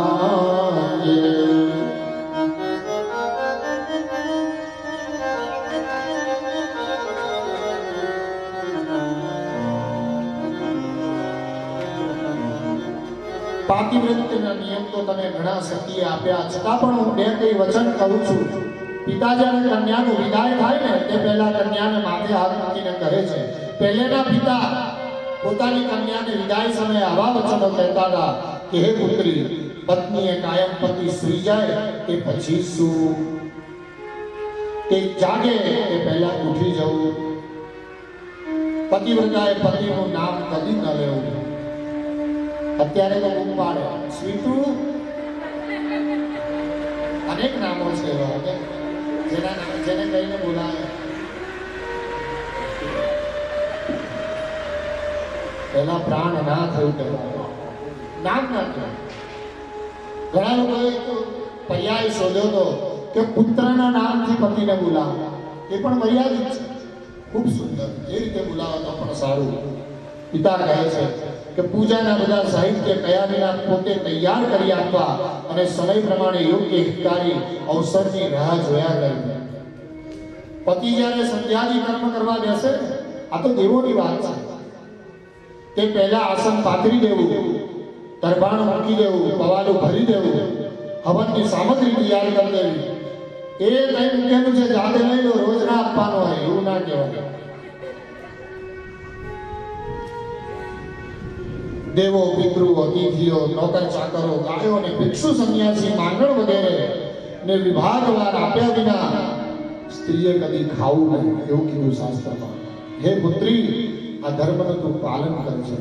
પાતિવ્રત્યના નિયમ તો તમે ઘણા સતીએ આપ્યા, છતાં પણ હું બે કઈ વચન કહું છું. પિતા જ્યારે કન્યાનું વિદાય થાય ને તે પહેલા કન્યાને માથે હાથ મૂકીને કહે છે. પહેલેના પિતા પોતાની કન્યાને વિદાય સમયે આવા વચનો કહેતા હતા કે હે પુત્રી, પત્નીએ કાયમ પતિ સૂઈ જાય તે પછી શું, તે જાગે તે પહેલા ઉઠી જવું. પતિવ્રતાએ પતિનું નામ કદી ન લેવું. અત્યારે તો બૂમ પાડે, સ્વીટુ, અનેક નામો છે એવા જેને કહીને બોલાવે. પહેલા પ્રાણ ના થયું કહેવાય, નામ ના થયું. ઘણા લોકોએ પર્યાય શોધ્યો હતો કે પુત્રના નામથી પતિને બોલાવો. એ પણ મર્યાદિત છે, ખૂબ સુંદર. એ રીતે બોલાવો તો પણ સારું. પિતા કહે છે કે પૂજાના બધા સાહિત્ય કયા વિના પોતે તૈયાર કરી આપવા અને સમય પ્રમાણે યોગ્ય હિતકારી અવસરની રાહ જોયા કરવી. પતિ જ્યારે સંધ્યાદી કર્મ કરવા બેસે, આ તો દેવોની વાત છે, તે પહેલા આસન પાથરી દેવું, દરબાણ મૂકી દેવું, પવાલું ભરી દેવું, હવનની સામગ્રી તૈયાર કરી દેવી. એ કઈ મૂકેલું છે જાતે લઈ લો, રોજ ના આપવાનું હોય એવું ના કહેવાય. દેવો, પિતૃ, અતિથિઓ, નોકર ચાકરો, ગાયો અને ભિક્ષુ સંન્યાસી, માંગણ વગેરે ને વિભાગવાર આપ્યા વિના સ્ત્રીએ કદી ખાવું નહીં, એવું કીધું શાસ્ત્રમાં. હે પુત્રી, આ ધર્મનું તું પાલન કરજે.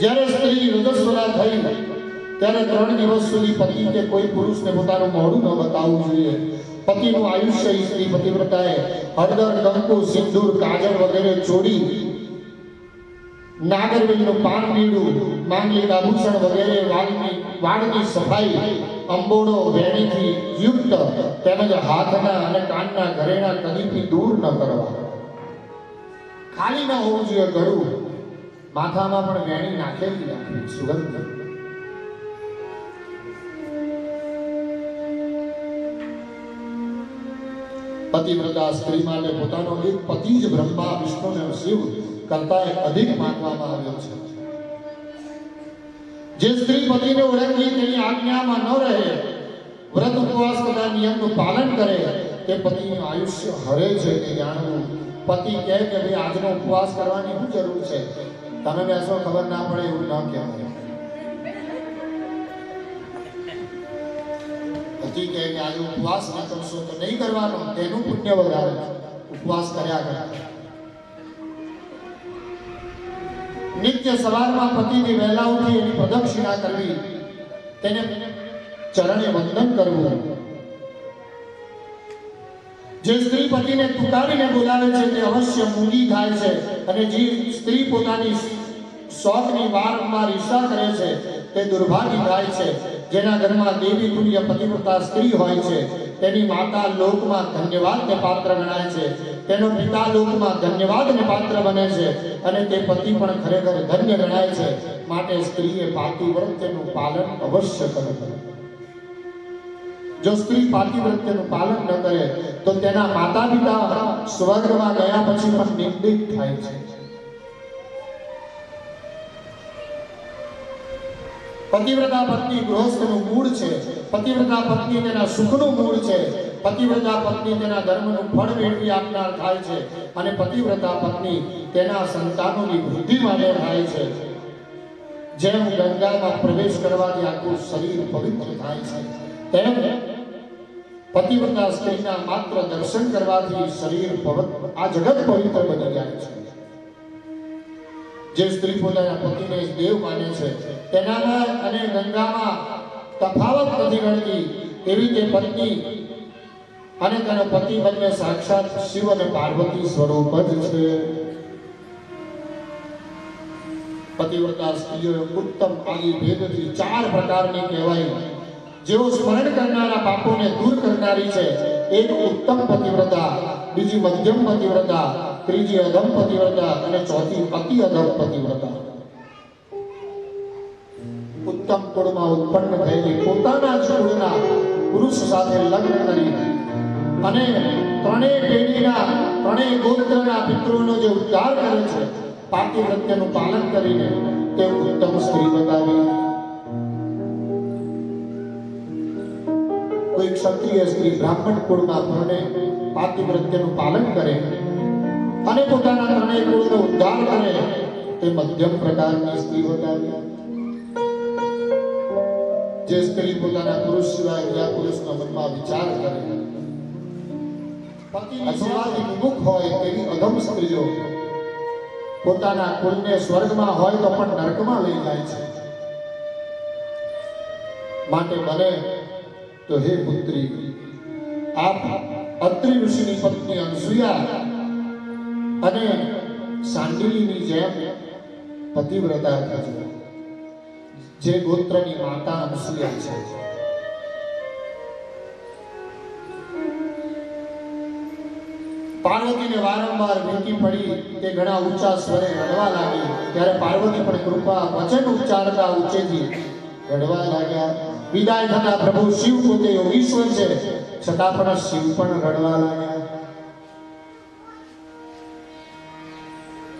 જ્યારે સ્ત્રી રજસ્વલા થઈ ત્યારે 3 દિવસ સુધી પતિ કે કોઈ પુરુષને પોતાનું મોઢું ન બતાવવું જોઈએ. પતિનું આયુષ્ય સ્ત્રી પતિવ્રતાએ હળદર, કંકુ, સિંદૂર, કાજળ વગેરે ચોડી, નાગરવેલનું પાન પીડું, માંગલિક આભૂષણ વગેરે વાલની વાળની સફાઈ અંબોડો વેણીથી યુક્ત તેમજ હાથના અને કાનના ઘરેણા કદીથી દૂર ન કરવા. ખાલી ન હોવું જોઈએ ગળું, માથામાં પણ વેણી નાખેલી રાખવી, સુગંધ. પતિવ્રતા સ્ત્રી માટે પોતાનો એક પતિ જ બ્રહ્મા વિષ્ણુ અને શિવ કરતા અધિક માનવામાં આવ્યો છે. જે સ્ત્રી પતિને ઓળખી તેની આજ્ઞામાં ન રહે, વ્રત ઉપવાસ તથા નિયમનું પાલન કરે, તે પતિનું આયુષ્ય હરે છે તે જાણવું. પતિ કહે કે ભાઈ આજનો ઉપવાસ કરવાની શું જરૂર છે, તમે બેસો ખબર ના પડે એવું ન કહેવાય. પતિ કહે કે આજે ઉપવાસ ન કરશો તો નહીં કરવાનો, તેનું પુણ્ય વધારે ઉપવાસ કર્યા કરે. નિત્ય સવારમાં પતિની વહેલા ઉઠી એની પ્રદક્ષિણા કરવી, તેને ચરણે વંદન કરવું. જે સ્ત્રી પતિને તુકારીને બોલાવે છે તે અવશ્ય મૂંગી થાય છે, અને જે સ્ત્રી પોતાની શોખની વારંવાર ઈર્ષા કરે છે તે દુર્ભાગી થાય છે. જેના ઘરમાં દેવી તુલ્ય પતિવ્રતા સ્ત્રી હોય છે તેની માતા લોકમાં ધન્યવાદને પાત્ર ગણાય છે, તેનો પિતા લોકમાં ધન્યવાદને પાત્ર બને છે, અને તે પતિ પણ ખરેખર ધન્ય ગણાય છે. માટે સ્ત્રીએ પાતિવ્રત્યનું પાલન અવશ્ય કરવું. જો સ્ત્રી પાતિવ્રત્યનું પાલન ન કરે તો તેના માતા પિતા સ્વર્ગમાં ગયા પછી પણ નિંદિત થાય છે. પતિવ્રતા પત્ની ગૃહસ્થનું મૂળ છે, પતિવ્રતા પત્ની તેના સુખનું મૂળ છે, પતિવ્રતા પત્ની તેના ધર્મનું ફળ મેળવી આપનાર થાય છે, અને પતિવ્રતા પત્ની તેના સંતાનોની વૃદ્ધિ માટે થાય છે. જેમ ગંગામાં પ્રવેશ કરવાથી આખું શરીર પવિત્ર થાય છે, તેમ પતિવ્રતા સ્ત્રીના માત્ર દર્શન કરવાથી શરીર આ જગત પવિત્ર બની જાય છે. જે સ્ત્રી પોતાના પતિને દેવ માને છે તેનામાં અને ગંગામાં તફાવત નથી ગણતી, એવી તે પત્ની અને તેનો પતિ બંને સાક્ષાત શિવ અને પાર્વતી સ્વરૂપ જ છે. પતિવ્રતા સ્ત્રીઓ ઉત્તમ આદિ ભેદથી 4 પ્રકારની કહેવાય. જેઓ સ્મરણ કરનારા પાપોને દૂર કરનારી છે, એક ઉત્તમ પતિવ્રતા, બીજી મધ્યમ પતિવ્રતા, ત્રીજી અધમ પતિવ્રતા અને ચોથી અતિ અધમ પતિવ્રતા. ઉત્તમ કુળમાં ઉત્પન્ન થયેલી પોતાના જ કુળના પુરુષ સાથે લગ્ન કરી અને ત્રણેય પેઢીના ત્રણેય ગોત્રના પિતૃનો જે ઉદ્ધાર કરે છે, પાતિવ્રત્યનું પાલન કરીને તે ઉત્તમ સ્ત્રી બતાવી. કોઈ ક્ષત્રિય સ્ત્રી બ્રાહ્મણ કુળમાં પરણે પાતિવ્રત્યનું પાલન કરે અને પોતાના ત્રણેય કુળનો ઉદ્ધાર કરે, તે મધ્યમ પ્રકારની સ્ત્રી બતાવી. જે સ્ત્રી પોતાના પુરુષ સિવાય બીજા પુરુષના મનમાં વિચાર કરે, પતિની સેવાથી વિમુખ હોય તેવી અધમ સ્ત્રીઓ પોતાના કુળને સ્વર્ગમાં હોય તો પણ નરકમાં લઈ જાય છે. માટે બને તો હે પુત્રી, આપ અત્રિ ઋષિની પત્ની અનસુયા અને સાંડિલીની જેમ પતિવ્રતા થજો, જે ગોત્રની માતા અનસુયા છે. પાર્વતીને વારંવાર વેકી પડી તે ઘણા ઊંચા સ્વરે રડવા લાગી, ત્યારે પાર્વતી પણ કૃપા વચન ઉચ્ચારતા ઊંચેથી રડવા લાગ્યા. વિદાય થતા પ્રભુ શિવ પોતે યોગીશ્વર છે, છતાં પણ શિવ પણ રડવા લાગ્યા.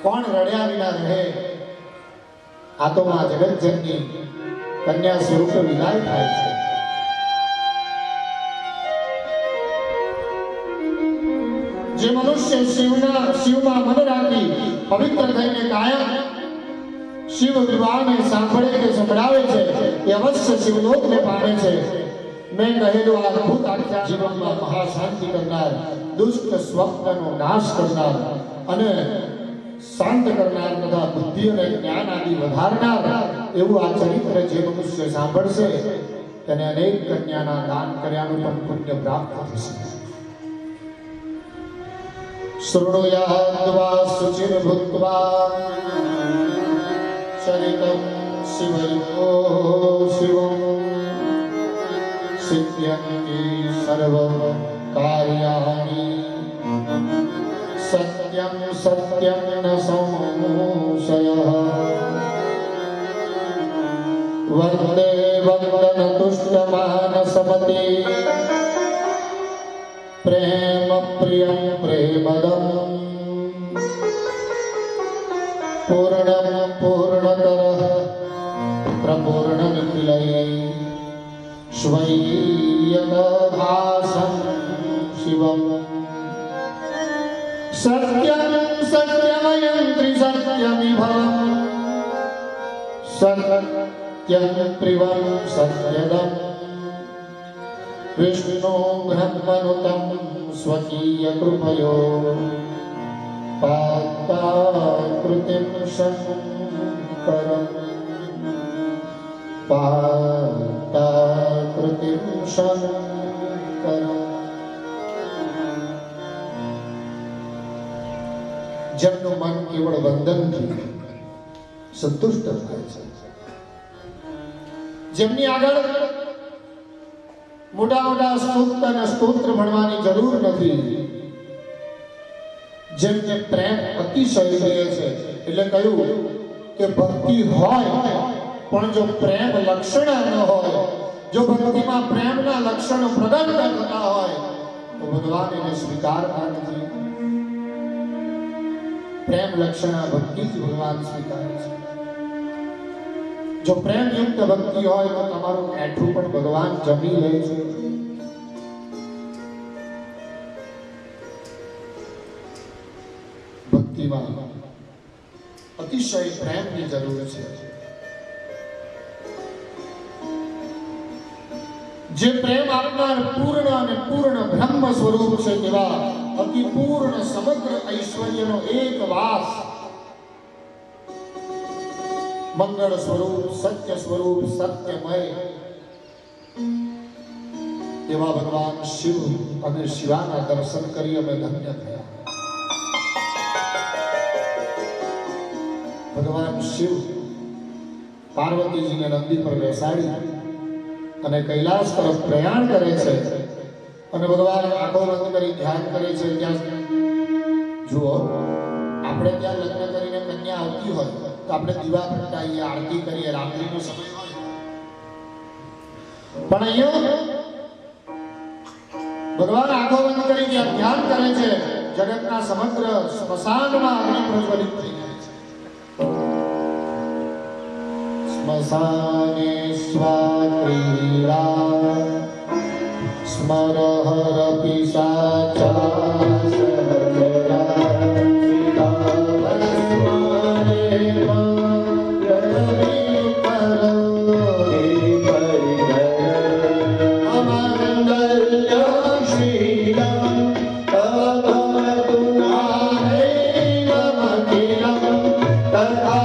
કોણ રડ્યા વિના રહે? આ તો માં જગતજનની કન્યા સ્વરૂપે વિદાય થાય છે. જે મનુષ્ય શિવમાં મન રાખી પવિત્ર થઈને કાયમ શિવ વિવાહને સાંભળે કે સંભળાવે છે, એ અવશ્ય શિવલોકને પામે છે. મેં કહેલું આ અદ્ભુત આખ્યા જીવનમાં મહાશાંતિ કરનાર, દુષ્ટ સ્વપ્નનો નાશ કરનાર અને શાંત કરનાર તથા બુદ્ધિ અને જ્ઞાન આદિ વધારનાર એવું આ ચરિત્ર જે મનુષ્ય સાંભળશે તેને અનેક કન્યાના દાન કર્યાનું પણ પુણ્ય પ્રાપ્ત થશે. શૃણુયાદ્વા શુચિર્ભૂત્વા ચરિતં શિવયો શિવમ सिद्ध्यन्ति सर्वकार्याणि सत्यं सत्यं न संशयः वन्दे वन्दनतुष्टमानसपते प्रेम प्रियं प्रेमदम् पूर्णं पूर्णतरः प्रपूर्णनिखिलये स्वय्यभासं शिवम् सत्यं सत्यमयं त्रिसत्यमिभवम् सत्यं प्रिवं सत्यदम् विष्णु ब्रह्मनुतं स्वकीयकृपयो पाताकृतिं शङ्करम् पाताकृतिं शङ्करम् જેમનું મન કેવળ બંધનથી સંતુષ્ટ થાય છે, જેમની આગળ મોટા મોટા સૂક્ત અને સ્તોત્ર ભણવાની જરૂર નથી, જેમને પ્રેમ અતિશય રહે છે, એટલે કહ્યું કે ભક્તિ હોય પણ જો પ્રેમ લક્ષણ ન હોય, જો ભક્તિમાં પ્રેમના લક્ષણો પ્રગટ ન થતા હોય તો ભગવાન એને સ્વીકારતા નથી. प्रेम लक्षण भक्ति ज भगवान स्वीकारे छे. जो प्रेम युक्त भक्ति होय तो तमारू एठू पण भगवान जमी ले छे. भक्ति में अतिशय प्रेम की जरूर है. जे प्रेम आपनार पूर्ण और पूर्ण ब्रह्म स्वरूप से तेवा अति पूर्ण समग्र ऐश्वर्यनो एक वास मंगल स्वरूप सत्य स्वरूप सत्यमय तेवा भगवान शिव अने शिवाना दर्शन करी अमे धन्य थया. भगवान शिव पार्वती जी ने नंदी पर बेसाड़ी અને કૈલાસ તરફ પ્રયાણ કરે છે અને ભગવાન આંખો બંધ કરી ધ્યાન કરે છે. ત્યાં જુઓ, આપણે ત્યાં લગ્ન કરીને કન્યા આવતી હોય તો આપણે દીવા પ્રગટાવીએ, આરતી કરીએ, રાત્રિનો સમય હોય. પણ અહીંયા ભગવાન આંખો બંધ કરી ધ્યાન કરે છે. જગતના સમગ્ર સ્મશાનમાં અગ્નિ પ્રજ્વલિત થઈ જાય છે. स्मशाने स्वाक्रीडा स्मरहर पिशाचा सहचरा सीता भस्माने मंगलीकर अमंगल्य श्रीराम तथा तुनारे नमकिलम तथा